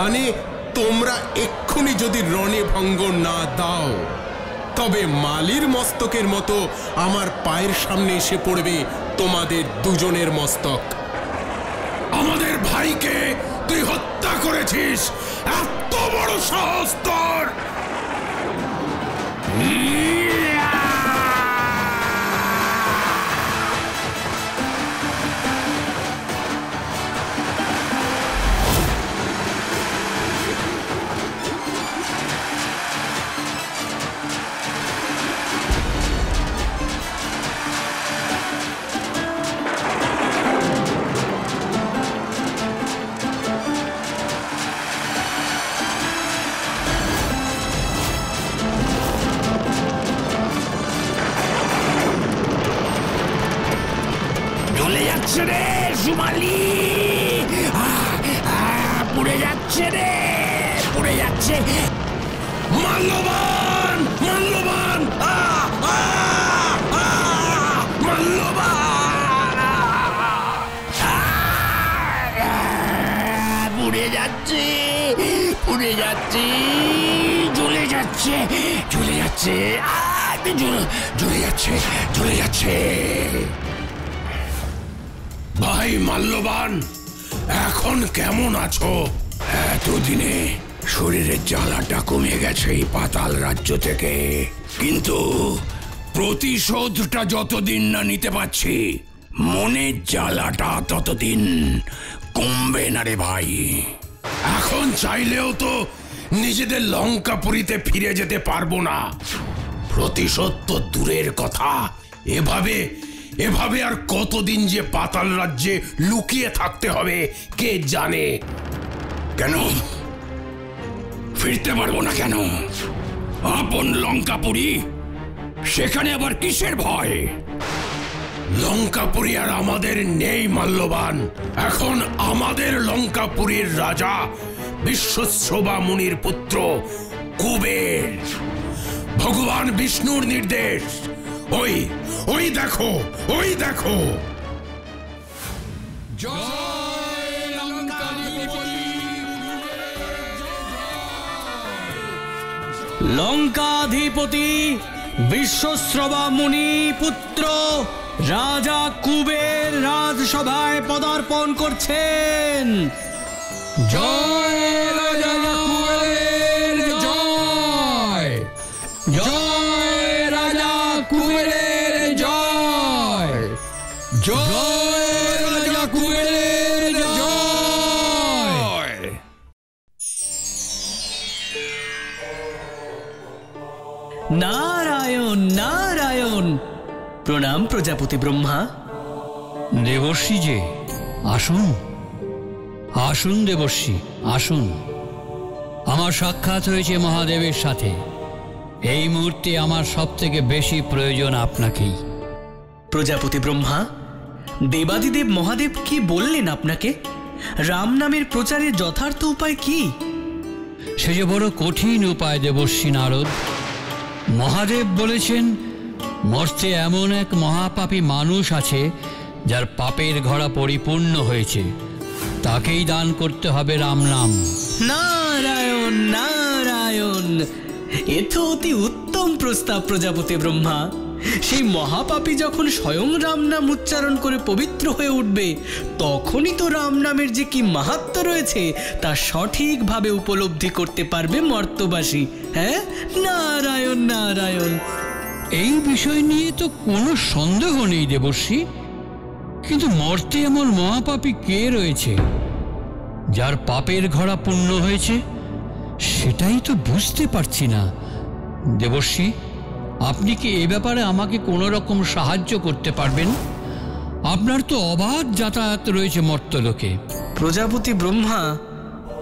মানে তোমরা এক্ষুনি যদি রণে ভঙ্গ না দাও তবে মালির মস্তকের মতো আমার পায়ের সামনে এসে পড়বে তোমাদের দুজনের মস্তক। আমাদের ভাইকে তুই হত্যা করেছিস, এত বড় সাহস তোর! রে সুমালি, পুড়ে যাচ্ছে রে, পুড়ে যাচ্ছে। মাল্যবান, মাল্যবান, মাল্যবান! পুড়ে যাচ্ছে, পুড়ে যাচ্ছে, জ্বলে যাচ্ছে, জ্বলে যাচ্ছে, জ্বলে যাচ্ছে, জ্বলে যাচ্ছে। ভাই মাল্যবান, এখন কেমন আছো? এতদিনে শরীরের জ্বালাটা কমে গেছে এই পাতাল রাজ্য থেকে, কিন্তু প্রতিশোধটা যতদিন না নিতে পারছি মনের জ্বালাটা ততদিন কমবে না রে ভাই। এখন চাইলেও তো নিজেদের লঙ্কাপুরীতে ফিরে যেতে পারবো না। প্রতিশোধ তো দূরের কথা, এভাবে এভাবে আর কতদিন যে পাতাল রাজ্যে লুকিয়ে থাকতে হবে কে জানে। কেন ফিরতে পারবো না কেন? আপন লঙ্কাপুরী, সেখানে আবার কিসের ভয়? লঙ্কাপুরী আর আমাদের নেই মাল্যবান। এখন আমাদের লঙ্কাপুরীর রাজা বিশ্বশ্রবা মুনির পুত্র কুবের। ভগবান বিষ্ণুর নির্দেশ। ওই ওই দেখো, ওই দেখো। লঙ্কাধিপতি বিশ্বশ্রবা মুনি পুত্র রাজা কুবের রাজসভায় পদার্পণ করছেন। জয় রাজা কুবেরের জয়, জয় রাজা কুবেরের জয়, জয় রাজা কুবেরের জয়। নারায়ণ নারায়ণ। প্রণাম প্রজাপতি ব্রহ্মা। দেবর্ষি যে, আসুন আসুন দেবর্ষি আসুন। আমার সাক্ষাৎ হয়েছে মহাদেবের সাথে। এই মুহূর্তে আমার সব থেকে বেশি প্রয়োজন আপনাকেই। প্রজাপতি ব্রহ্মা, দেবাদিদেব মহাদেব কি বললেন আপনাকে? রাম নামের প্রচারের যথার্থ উপায় কি? সে যে বড় কঠিন উপায় দেবর্ষি নারদ। মহাদেব বলেছেন, মর্তে এমন এক মহাপাপী মানুষ আছে যার পাপের ঘড়া পরিপূর্ণ হয়েছে, তাকেই দান করতে হবে রাম নাম। নারায়ণ নারায়ণ। এ তো অতি উত্তম প্রস্তাব প্রজাপতি ব্রহ্মা। সেই মহাপাপী যখন স্বয়ং রাম নাম উচ্চারণ করে পবিত্র হয়ে উঠবে, তখনই তো রাম নামের যে কি মাহাত্ম্য রয়েছে তা সঠিকভাবে উপলব্ধি করতে পারবে মর্তবাসী। হ্যাঁ, নারায়ণ নারায়ণ। এই বিষয় নিয়ে তো কোনো সন্দেহ নেই দেবর্ষি, কিন্তু মর্তে এমন মহাপাপী কে রয়েছে যার পাপের ঘড়া পূর্ণ হয়েছে? সেটাই তো বুঝতে পারছি না। দেবর্ষি, আপনি কি এ ব্যাপারে আমাকে কোনো রকম সাহায্য করতে পারবেন? আপনার তো অবাধ যাতায়াত রয়েছে মর্তলোকে। প্রজাপতি ব্রহ্মা,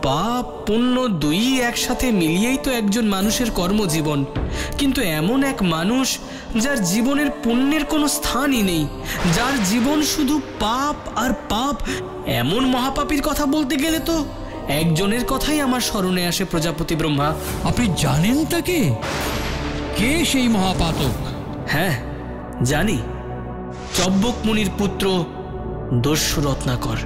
পাপ পুণ্য দুই একসাথে মিলিয়েই তো একজন মানুষের কর্মজীবন। কিন্তু এমন এক মানুষ যার জীবনের পুণ্যের কোনো স্থানই নেই, যার জীবন শুধু পাপ আর পাপ, এমন মহাপাপীর কথা বলতে গেলে তো একজনের কথাই আমার স্মরণে আসে প্রজাপতি ব্রহ্মা। আপনি জানেন তাকে? কে সেই মহাপাতক? হ্যাঁ জানি, চব্বক মুনির পুত্র দস্যু রত্নাকর।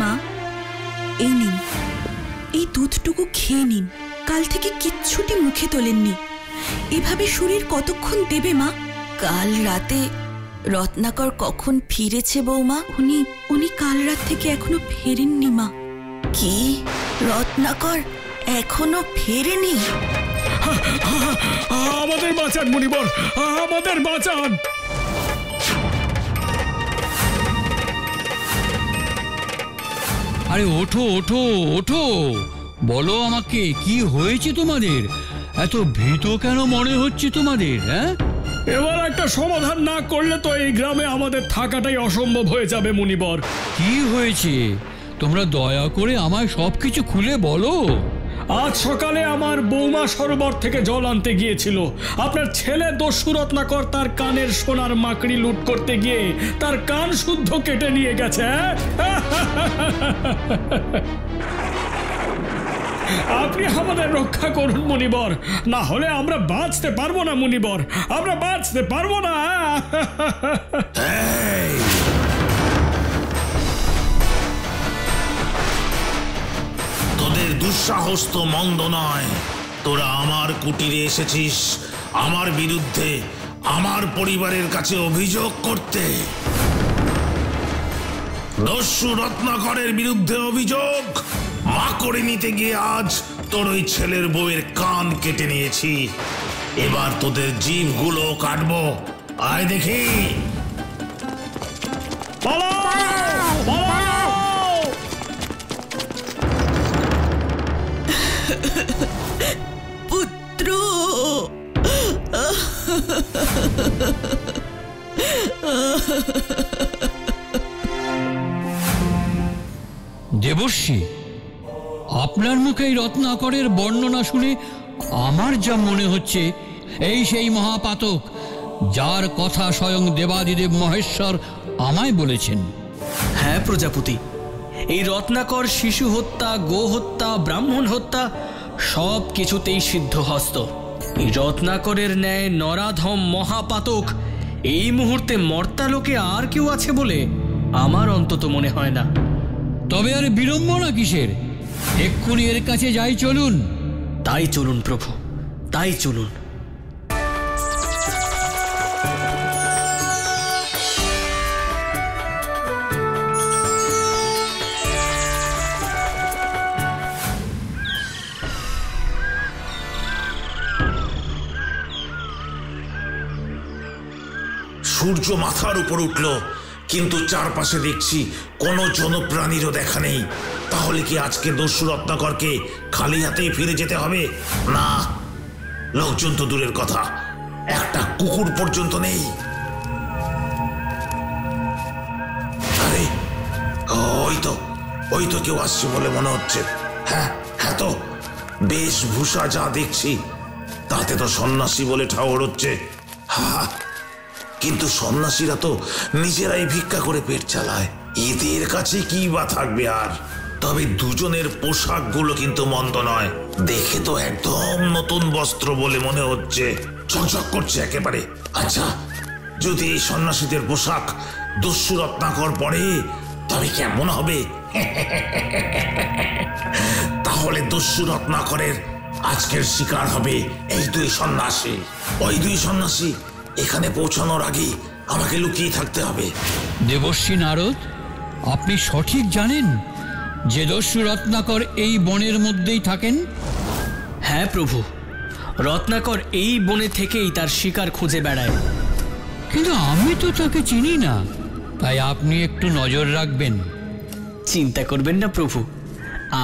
মা, এই নিন, এই দুধটুকু খেয়ে নিন। কাল থেকে কিচ্ছুটি মুখে তোলেননি। এভাবে শরীর কতক্ষণ দেবে মা? কাল রাতে রত্নাকর কখন ফিরেছে বৌমা? উনি কাল রাত থেকে এখনো ফেরেননি মা। কি? রত্নাকর এখনো ফেরেনি? আমাদের বাঁচান মুনিবর, আমাদের বাঁচান। আরে ওঠো ওঠো ওঠো, বলো আমাকে কি হয়েছে তোমাদের? এত ভীত কেন মনে হচ্ছে তোমাদের? হ্যাঁ, এবার একটা সমাধান না করলে তো এই গ্রামে আমাদের থাকাটাই অসম্ভব হয়ে যাবে মুনিবর। কি হয়েছে? তোমরা দয়া করে আমায় সবকিছু খুলে বলো। আজ সকালে আমার বৌমা সরোবর থেকে জল আনতে গিয়েছিল। আপনার ছেলে দস্যু রত্নাকর তার কানের সোনার মাকড়ি লুট করতে গিয়ে তার কান শুদ্ধ কেটে নিয়ে গেছে। আপনি আমাদের রক্ষা করুন মুনিবর, না হলে আমরা বাঁচতে পারবো না মুনিবর, আমরা বাঁচতে পারবো না। তোদের দুঃসাহস তো মন্দ নয়। তোরা আমার কুটিরে এসেছিস আমার বিরুদ্ধে আমার পরিবারের কাছে অভিযোগ করতে। দস্যু রত্নাকরের বিরুদ্ধে অভিযোগ মা করে নিতে গিয়ে আজ তোর ওই ছেলের বউয়ের কান কেটে নিয়েছি। এবার তোদের জিভগুলো কাটবো। আয় দেখি। পুত্র, দেবর্ষী, আপনার মুখে এই রত্নাকরের বর্ণনা শুনে আমার যা মনে হচ্ছে এই সেই মহাপাতক যার কথা স্বয়ং দেবাদিদেব মহেশ্বর আমায় বলেছেন। হ্যাঁ প্রজাপতি, এই রত্নাকর শিশু হত্যা, গো হত্যা, ব্রাহ্মণ হত্যা সব কিছুতেই সিদ্ধহস্ত। এই রত্নাকরের ন্যায় নরাধম মহাপাতক এই মুহূর্তে মর্তালোকে আর কেউ আছে বলে আমার অন্তত মনে হয় না। তবে আর বিড়ম্বনা কিসের? এক্ষুনি এর কাছে যাই, চলুন। তাই চলুন প্রভু, তাই চলুন। সূর্য মাথার উপর উঠল, কিন্তু চারপাশে দেখছি কোনো জনপ্রাণীরও দেখা নেই। তাহলে কি আজকে দস্যু রত্নাকরকে খালি হাতেই ফিরে যেতে হবে? না, লোকজন তো দূরের কথা, একটা কুকুর পর্যন্ত নেই। আরে ওই তো কেউ আসছে বলে মনে হচ্ছে। হ্যাঁ হ্যাঁ, তো বেশভূষা যা দেখছি তাতে তো সন্ন্যাসী বলে ঠাওর হচ্ছে। হ্যাঁ, কিন্তু সন্ন্যাসীরা তো নিজেরাই ভিক্ষা করে পেট চালায়, এদের কাছে কি বা থাকবে আর। তবে দুজনের পোশাকগুলো কিন্তু মন্দ নয়, দেখে তো একদম নতুন বস্ত্র বলে মনে হচ্ছে, চকচক করছে একেবারে। আচ্ছা, যদি এই সন্ন্যাসীদের পোশাক দস্যু রত্নাকর পরে তবে কেমন হবে? তাহলে দস্যু রত্নাকরের আজকের শিকার হবে এই দুই সন্ন্যাসী। ওই দুই সন্ন্যাসী এখানে পৌঁছানোর আগে আমাকে লুকিয়ে থাকতে হবে। দেবর্ষী নারদ, আপনি সঠিক জানেন যে দস্যু রত্নাকর এই বনের মধ্যেই থাকেন? হ্যাঁ প্রভু, রত্নাকর এই বনে থেকেই তার শিকার খুঁজে বেড়ায়। কিন্তু আমি তো তাকে চিনি না, তাই আপনি একটু নজর রাখবেন। চিন্তা করবেন না প্রভু,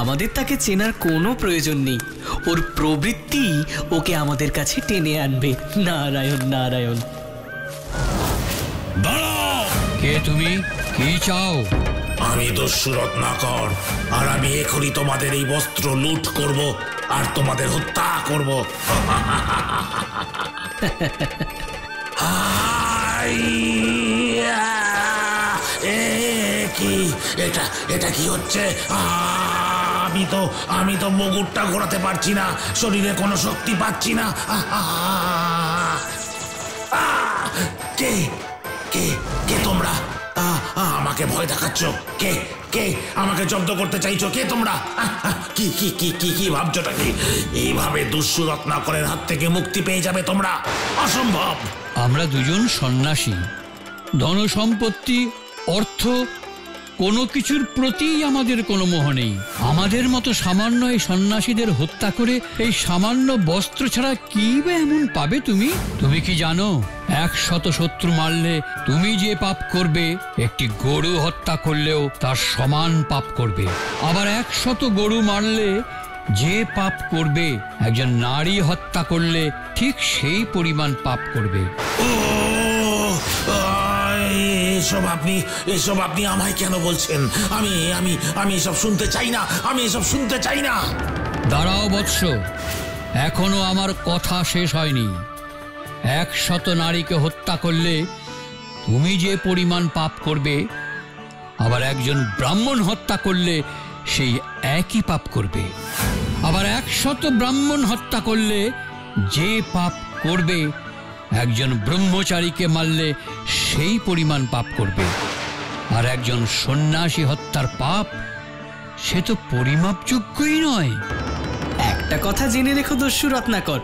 আমাদের তাকে চেনার কোনো প্রয়োজন নেই। ওর প্রবৃত্তি ওকে আমাদের কাছে টেনে আনবে। নারায়ণ নারায়ণ। কে তুমি? কি চাও? আমি দস্যু রত্নাকর, আর আমি এখনই তোমাদের এই বস্ত্র লুট করব আর তোমাদের হত্যা করব। কি এটা কি হচ্ছে? আমি তো মুগুরটা ঘোরাতে পারছি না, শরীরে কোনো শক্তি পাচ্ছি না। কে কে কে তোমরা? আমাকে ভয় দেখাচ্ছ? কে কে আমাকে জব্দ করতে চাইছো? কে তোমরা? কি কি কি কি কি ভাবছোটা কি? এইভাবে দস্যু রত্নাকরের হাত থেকে মুক্তি পেয়ে যাবে তোমরা? অসম্ভব। আমরা দুজন সন্ন্যাসী, ধন সম্পত্তি, অর্থ কোনো কিছুর প্রতি আমাদের কোনো মোহ নেই। আমাদের মতো সামান্য এই সন্ন্যাসীদের হত্যা করে এই সামান্য বস্ত্র ছাড়া কি বা এমন পাবে তুমি? তুমি কি জানো, 100 শত্রু মারলে তুমি যে পাপ করবে, একটি গরু হত্যা করলেও তার সমান পাপ করবে। আবার 100 গরু মারলে যে পাপ করবে, একজন নারী হত্যা করলে ঠিক সেই পরিমাণ পাপ করবে। এসব আপনি আমায় কেন বলছেন? আমি এসব শুনতে চাই না, আমি এসব শুনতে চাই না। দাঁড়াও বৎস, এখনো আমার কথা শেষ হয়নি। 100 নারীকে হত্যা করলে তুমি যে পরিমাণ পাপ করবে, আবার একজন ব্রাহ্মণ হত্যা করলে সেই একই পাপ করবে। আবার 100 ব্রাহ্মণ হত্যা করলে যে পাপ করবে, একজন ব্রহ্মচারীকে মারলে সেই পরিমাণ পাপ করবে। আর একজন সন্ন্যাসী হত্যার পাপ, সে তো পরিমাপযোগ্যই নয়। একটা কথা জেনে রেখো দস্যু রত্নাকর,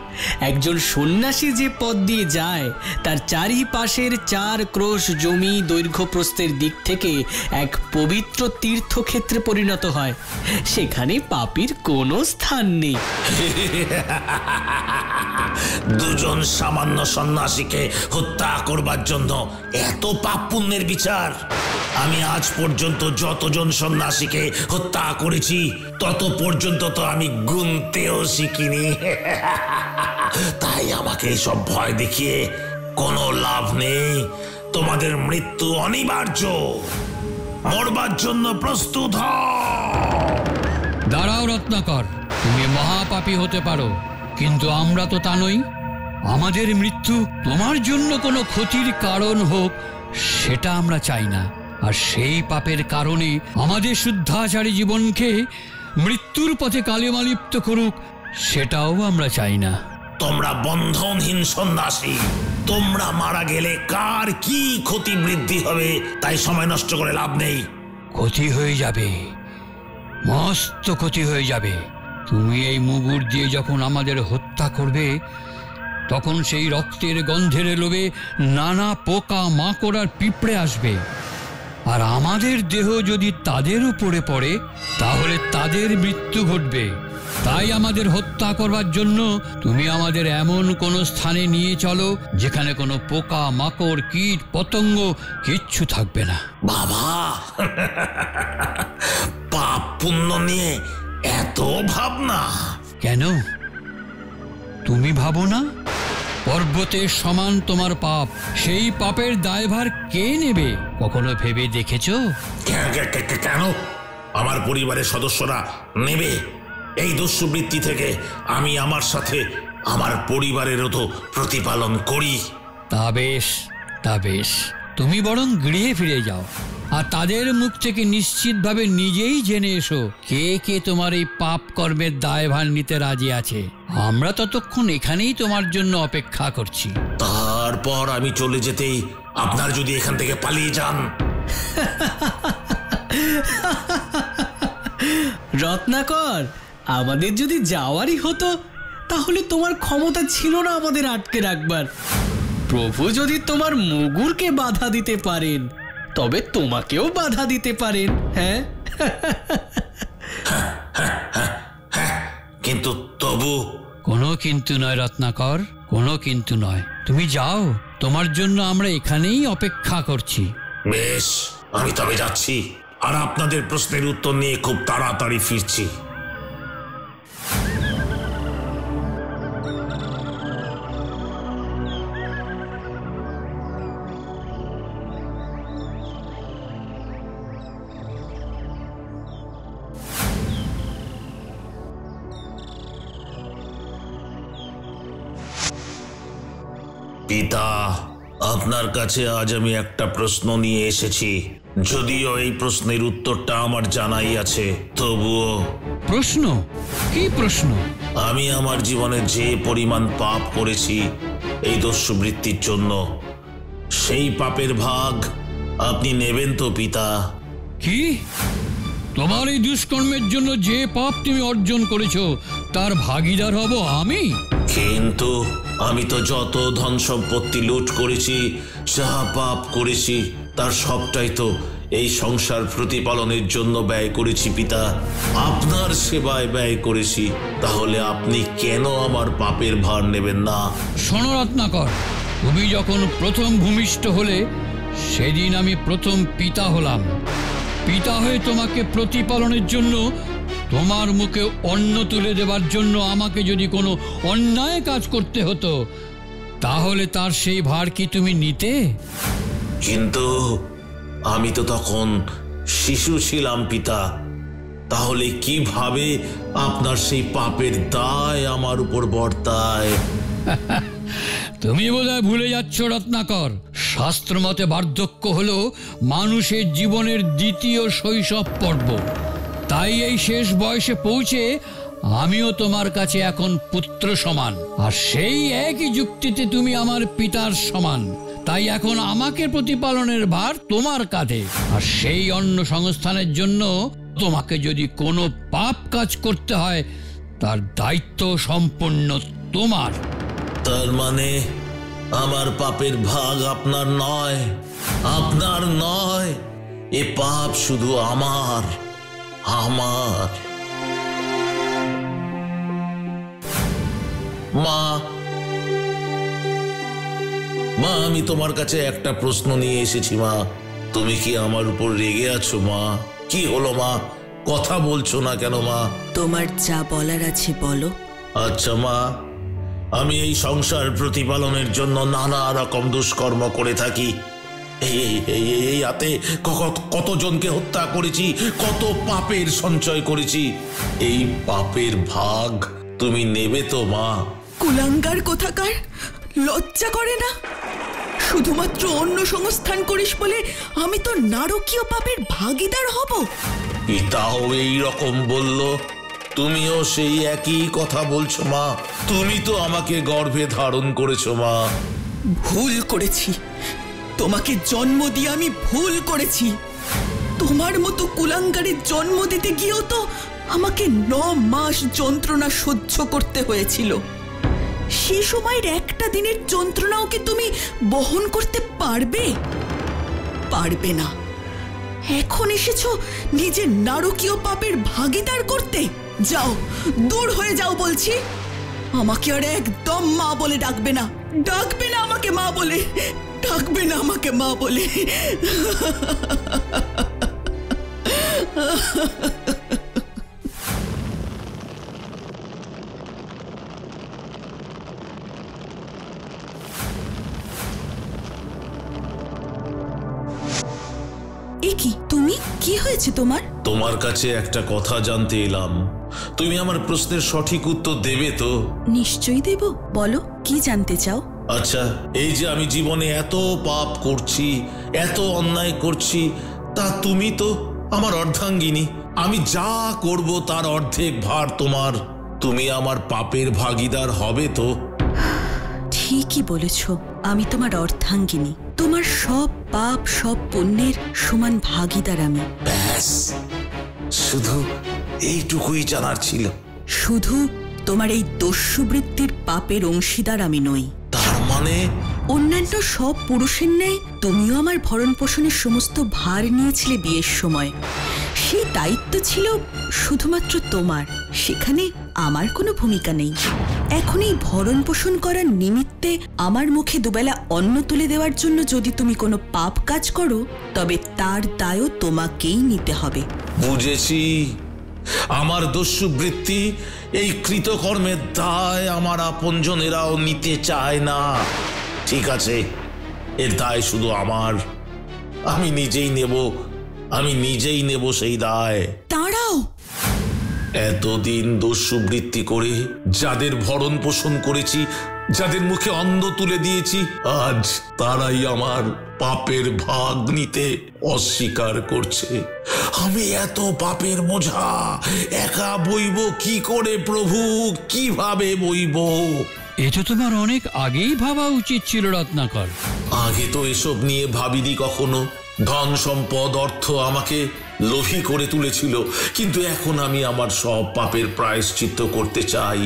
একজন সন্ন্যাসী যে পথ দিয়ে যায় তার চারিপাশের 4 ক্রোশ জমি দৈর্ঘ্য প্রস্থের দিক থেকে এক পবিত্র তীর্থক্ষেত্রে পরিণত হয়। সেখানে পাপীর কোনো স্থান নেই। দুজন সামান্য সন্ন্যাসীকে হত্যা করবার জন্য এত পাপ পুণ্যের বিচার? আমি আজ পর্যন্ত যতজন সন্ন্যাসীকে হত্যা করেছি তত পর্যন্ত তো আমি গুনতেও শিখিনি। তাই আমাকে সব ভয় দেখিয়ে কোনো লাভ নেই। তোমাদের মৃত্যু অনিবার্য। মরবার জন্য প্রস্তুত হও। দাঁড়াও রত্নাকর, তুমি মহাপাপী হতে পারো, কিন্তু আমরা তো তা নই। আমাদের মৃত্যু তোমার জন্য কোনো ক্ষতির কারণ হোক সেটা আমরা চাই না। আর সেই পাপের কারণে আমাদের শুদ্ধাচারী জীবনকে মৃত্যুর পথে কালিমালিপ্ত করুক সেটাও আমরা চাই না। তোমরা বন্ধনহীন সন্ন্যাসী। তোমরা মারা গেলে কার কি ক্ষতি বৃদ্ধি হবে তাই সময় নষ্ট করে লাভ নেই। ক্ষতি হয়ে যাবে, মস্ত ক্ষতি হয়ে যাবে। তুমি এই মুগুর দিয়ে যখন আমাদের হত্যা করবে তখন সেই রক্তের গন্ধের লোভে নানা পোকা মাকড় আর পিঁপড়ে আসবে, আর আমাদের দেহ যদি তাদের উপরে পড়ে তাহলে তাদের মৃত্যু ঘটবে। তাই আমাদের হত্যা করবার জন্য তুমি আমাদের এমন কোনো স্থানে নিয়ে চলো যেখানে কোনো পোকা মাকড় কীট পতঙ্গ কিচ্ছু থাকবে না। বাবা, পাপ পুণ্য নিয়ে এত ভাবনা কেন? তুমি ভাবো না? পর্বতের সমান তোমার পাপ, সেই পাপের দায়ভার কে নেবে কখনো ভেবে দেখেছো? কেন আমার পরিবারের সদস্যরা নেবে? এই দস্যুবৃত্তি থেকে আমি আমার সাথে আমার পরিবারেরও তো প্রতিপালন করি। তা বেশ, তা বেশ, তুমি বরং গৃহে ফিরে যাও আর তাদের মুখ থেকে নিশ্চিতভাবে নিজেই জেনে এসো কে কে তোমার এই পাপ কর্মের দায়ভার নিতে রাজি আছে। আমরা ততক্ষণ এখানেই তোমার জন্য অপেক্ষা করছি। তারপর আমি চলে যেতেই আপনার যদি এখান থেকে পালিয়ে যান। রত্নাকর, আমাদের যদি যাওয়ারই হতো তাহলে তোমার ক্ষমতা ছিল না আমাদের আটকে রাখবার। প্রভু যদি তোমার মুগুরকে বাধা দিতে পারেন তবে তোমাকেও বাধা দিতে পারেন। হ্যাঁ, কিন্তু তবু। কোনো কিন্তু নয় রত্নাকর, কোনো কিন্তু নয়। তুমি যাও, তোমার জন্য আমরা এখানেই অপেক্ষা করছি। বেশ, আমি তবে যাচ্ছি, আর আপনাদের প্রশ্নের উত্তর নিয়ে খুব তাড়াতাড়ি ফিরছি। পিতা, আপনার কাছে আজ আমি একটা প্রশ্ন নিয়ে এসেছি। যদিও এই প্রশ্নের উত্তরটা আমার জানাই আছে, তবুও। প্রশ্ন? কি প্রশ্ন? আমি আমার জীবনে যে পরিমাণ পাপ করেছি এই দস্যুবৃত্তির জন্য, সেই পাপের ভাগ আপনি নেবেন তো পিতা? কি? তোমার এই দুষ্কর্মের জন্য যে পাপ তুমি অর্জন করেছো তার ভাগীদার হব আমি? কিন্তু আমি তো যত ধন সম্পত্তি লুট করেছি, যা পাপ করেছি, তার সবটাই তো এই সংসার প্রতিপালনের জন্য ব্যয় করেছি পিতা। আপনার সেবায় ব্যয় করেছি। তাহলে আপনি কেন আমার পাপের ভার নেবেন না? শোনো রত্নাকর, তুমি যখন প্রথম ভূমিষ্ঠ হলে সেদিন আমি প্রথম পিতা হলাম। পিতা হয়ে তোমাকে প্রতিপালনের জন্য, তোমার মুখে অন্ন তুলে দেবার জন্য আমাকে যদি কোনো অন্যায় কাজ করতে হতো তাহলে তার সেই ভার কি তুমি নিতে? কিন্তু আমি তো তখন শিশু ছিলাম পিতা। তাহলে কিভাবে আপনার সেই পাপের দায় আমার উপর বর্তায়? তুমি বোধহয় ভুলে যাচ্ছ রত্নাকর, শাস্ত্র মতে বার্ধক্য হলো মানুষের জীবনের দ্বিতীয় শৈশব পর্ব। তাই এই শেষ বয়সে পৌঁছে আমিও তোমার কাছে এখন পুত্র সমান, আর সেই একই যুক্তিতে তুমি আমার পিতার সমান। তাই এখন আমাকে প্রতিপালনের ভার তোমার কাঁধে, আর সেই অন্ন সংস্থানের জন্য তোমাকে যদি কোনো পাপ কাজ করতে হয় তার দায়িত্ব সম্পূর্ণ তোমার। তার মানে আমার পাপের ভাগ আপনার নয়, আপনার নয়। এ পাপ শুধু আমার, আমার। মা, মা, আমি তোমার কাছে একটা প্রশ্ন নিয়ে এসেছি মা। তুমি কি আমার উপর রেগে আছো মা? কি হলো মা, কথা বলছো না কেন মা? তোমার যা বলার আছে বলো। আচ্ছা মা, আমি এই সংসার প্রতিপালনের জন্য নানা রকম দুষ্কর্ম করে থাকি। এই হাতে কতজনকে হত্যা করেছি, কত পাপের সঞ্চয় করেছি। এই পাপের ভাগ তুমি নেবে তো মা? কুলাঙ্গার কোথাকার, লজ্জা করে না? শুধুমাত্র অন্য সংস্থান করিস বলে আমি তো নারকীয় পাপের ভাগীদার হব? পিতাও এই রকম বলল, তুমিও সেই একই কথা বলছো মা। তুমি তো আমাকে গর্ভে ধারণ করেছো মা। ভুল করেছি, তোমাকে জন্ম দিয়ে আমি ভুল করেছি। তোমার মতো কুলাঙ্গারের জন্ম দিতে গিয়েও তো আমাকে 9 মাস যন্ত্রণা সহ্য করতে হয়েছিল। সেই সময়ের একটা দিনের যন্ত্রণাও কি তুমি বহন করতে পারবে? পারবে না। এখন এসেছো নিজের নারকীয় পাপের ভাগীদার করতে। যাও, দূর হয়ে যাও বলছি। আমাকে আর একদম মা বলে ডাকবে না। ডাকবে না আমাকে মা বলে, ডাকবে না আমাকে মা বলে। কি তুমি, কি হয়েছে তোমার? তোমার কাছে একটা কথা জানতে এলাম। তুমি আমার প্রশ্নের সঠিক উত্তর দেবে তো? নিশ্চয়ই দেব, বলো কি জানতে চাও? আচ্ছা, এই যে আমি জীবনে এত পাপ করছি, এত অন্যায় করছি, তা তুমি তো আমার অর্ধাঙ্গিনী। আমি যা করব তার অর্ধেক ভার তোমার। তুমি আমার পাপের ভাগীদার হবে তো? ঠিকই বলেছ, আমি তোমার অর্ধাঙ্গিনী। তোমার সব পাপ, সব পুণ্যের সমান ভাগীদার আমি। ব্যাস, শুধু এইটুকুই জানার ছিল। শুধু তোমার এই দস্যুবৃত্তির পাপের অংশীদার আমি নই। তার মানে? অন্যান্য সব পুরুষের ন্যায় তুমিও আমার ভরণ পোষণের সমস্ত ভার নিয়েছিলে বিয়ের সময়। সেই দায়িত্ব ছিল শুধুমাত্র তোমার, সেখানে আমার কোনো ভূমিকা নেই। এখন এই ভরণ পোষণ করার নিমিত্তে আমার মুখে দুবেলা অন্ন তুলে দেওয়ার জন্য যদি তুমি কোনো পাপ কাজ করো, তবে তার দায়ও তোমাকেই নিতে হবে। বুঝেছি, আমার দস্যুবৃত্তি, এই কৃতকর্মের দায় আমার আপনজনেরাও নিতে চায় না। ঠিক আছে, এর দায় শুধু আমার। আমি নিজেই নেব সেই দায়। দাঁড়াও, এতদিন দস্যুবৃত্তি করে যাদের ভরণ পোষণ করেছি, যাদের মুখে অন্ন তুলে দিয়েছি, আজ তারাই আমার পাপের ভাগ নিতে অস্বীকার করছে। আমি এত পাপের বোঝা একা বইব কি করে প্রভু? কিভাবে বইব? এটা তোমার অনেক আগেই ভাবা উচিত ছিল রত্নাকর। আগে তো এসব নিয়ে ভাবিনি কখনো। ধন সম্পদ, অর্থ আমাকে লোভী করে তুলেছিল, কিন্তু এখন আমি আমার সব পাপের প্রায়শ্চিত্ত করতে চাই।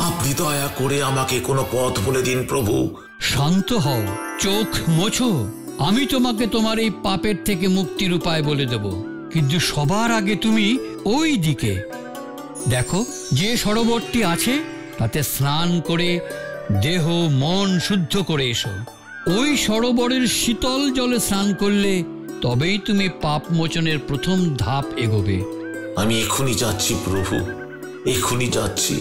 আপনি দয়া করে আমাকে কোনো পথ বলে দিন প্রভু। শান্ত হও, চোখ মোছো। আমি তোমাকে তোমার এই পাপের থেকে মুক্তির উপায় বলে দেব, কিন্তু সবার আগে তুমি ওই দিকে দেখো, যে সরোবরটি আছে তাতে স্নান করে দেহ মন শুদ্ধ করে এসো। ওই সরোবরের শীতল জলে স্নান করলে তবেই তুমি পাপ মোচনের প্রথম ধাপ এগোবে। আমি এখনই যাচ্ছি প্রভু, এখনই যাচ্ছি।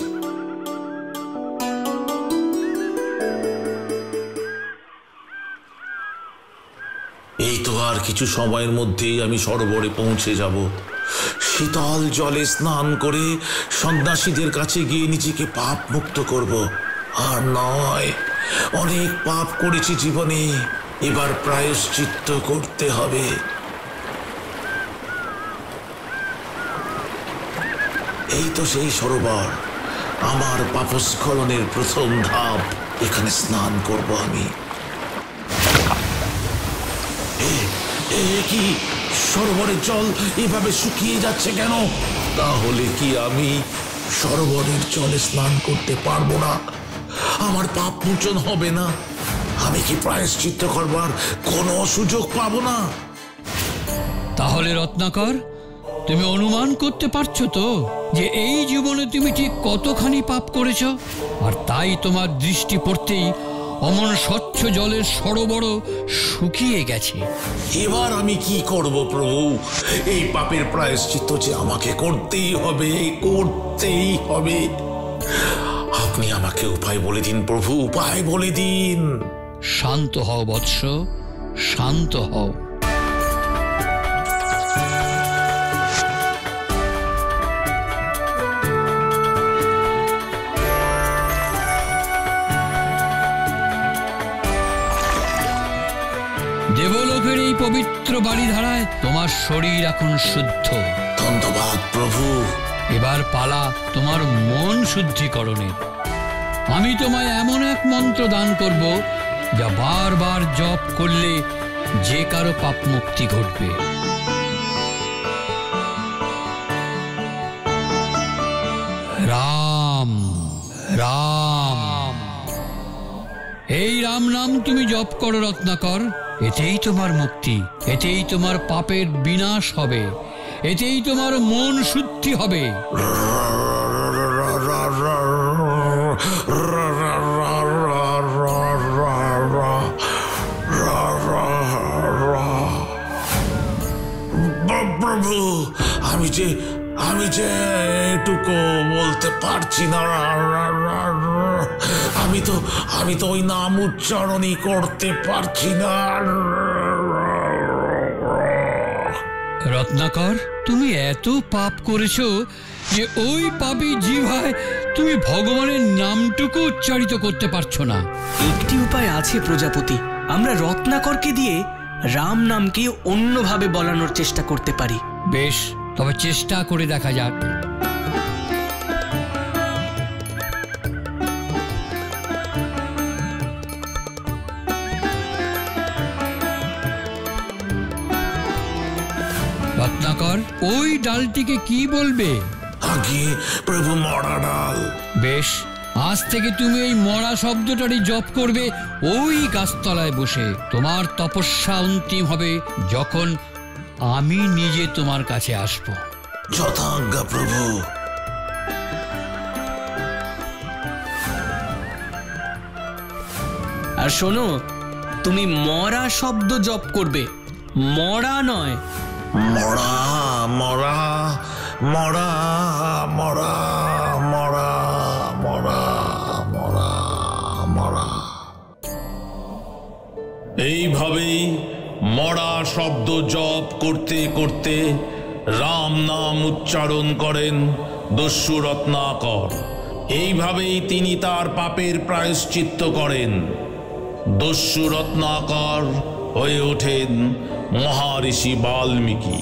এই তো আর কিছু সময়ের মধ্যেই আমি সরোবরে পৌঁছে যাব। শীতল জলে স্নান করে সন্ন্যাসীদের কাছে গিয়ে নিজেকে পাপ মুক্ত করব। আর নয়, অনেক পাপ করেছি জীবনে, এবার প্রায়শ্চিত্ত করতে হবে। এই তো সেই সরোবর, আমার পাপস্খলনের প্রথম ধাপ। এখানে স্নান করব আমি। কি সরোবরের জল এভাবে শুকিয়ে যাচ্ছে কেন? তাহলে কি আমি সরোবরের জলে স্নান করতে পারবো না? আমার পাপ মোচন হবে না? আমি কি প্রায়শ্চিত্ত করবার কোনো সুযোগ পাবো না? তাহলে রত্নাকর, তুমি অনুমান করতে পারছো তো যে এই জীবনে তুমি ঠিক কতখানি পাপ করেছ? আর তাই তোমার দৃষ্টি পড়তেই অমন স্বচ্ছ জলের সরোবর শুকিয়ে গেছে। এবার আমি কি করব প্রভু? এই পাপের প্রায়শ্চিত্ত যে আমাকে করতেই হবে, করতেই হবে। আপনি আমাকে উপায় বলে দিন প্রভু, উপায় বলে দিন। শান্ত হও বৎস, শান্ত হও। দেবলোকের এই পবিত্র বাড়িধারায় তোমার শরীর এখন শুদ্ধ। ধন্যবাদ প্রভু। এবার পালা তোমার মন শুদ্ধিকরণের। আমি তোমায় এমন এক মন্ত্র দান করব যা বারবার জপ করলে যে কারো পাপ মুক্তি ঘটবে। রাম রাম, এই রাম নাম তুমি জপ করো রত্নাকর। এতেই তোমার মুক্তি, এতেই তোমার পাপের বিনাশ হবে, এতেই তোমার মন শুদ্ধি হবে। প্রভু, আমি যে এটুকু বলতে পারছি না। আমি তো ওই নাম উচ্চারণই করতে পারছি না। রত্নাকর, তুমি এত পাপ করেছো যে ওই পাপী জিহ্বায় তুমি ভগবানের নামটুকু উচ্চারিত করতে পারছো না। একটি উপায় আছে প্রজাপতি, আমরা রত্নাকরকে দিয়ে রাম নামকে অন্যভাবে বলানোর চেষ্টা করতে পারি। বেশ, তবে চেষ্টা করে দেখা যাক। রত্নাকর, ওই ডালটিকে কি বলবে? আগে প্রভু, মরা ডাল। বেশ, আজ থেকে তুমি এই মরা শব্দটারই জপ করবে ওই গাছতলায় বসে। তোমার তপস্যা অন্তিম হবে যখন আমি নিজে তোমার কাছে আসব। যথাজ্ঞা প্রভু। আর শোনো, তুমি মরা শব্দ জপ করবে, মরা নয়। মরা মরা মরা মরা মরা মরা মরা মরা। এইভাবেই মরা শব্দ জপ করতে করতে রাম নাম উচ্চারণ করেন দস্যু রত্নাকর। এইভাবেই তিনি তার পাপের প্রায়শ্চিত্ত করেন। দস্যু রত্নাকর হয়ে ওঠেন মহারিষি বাল্মীকি।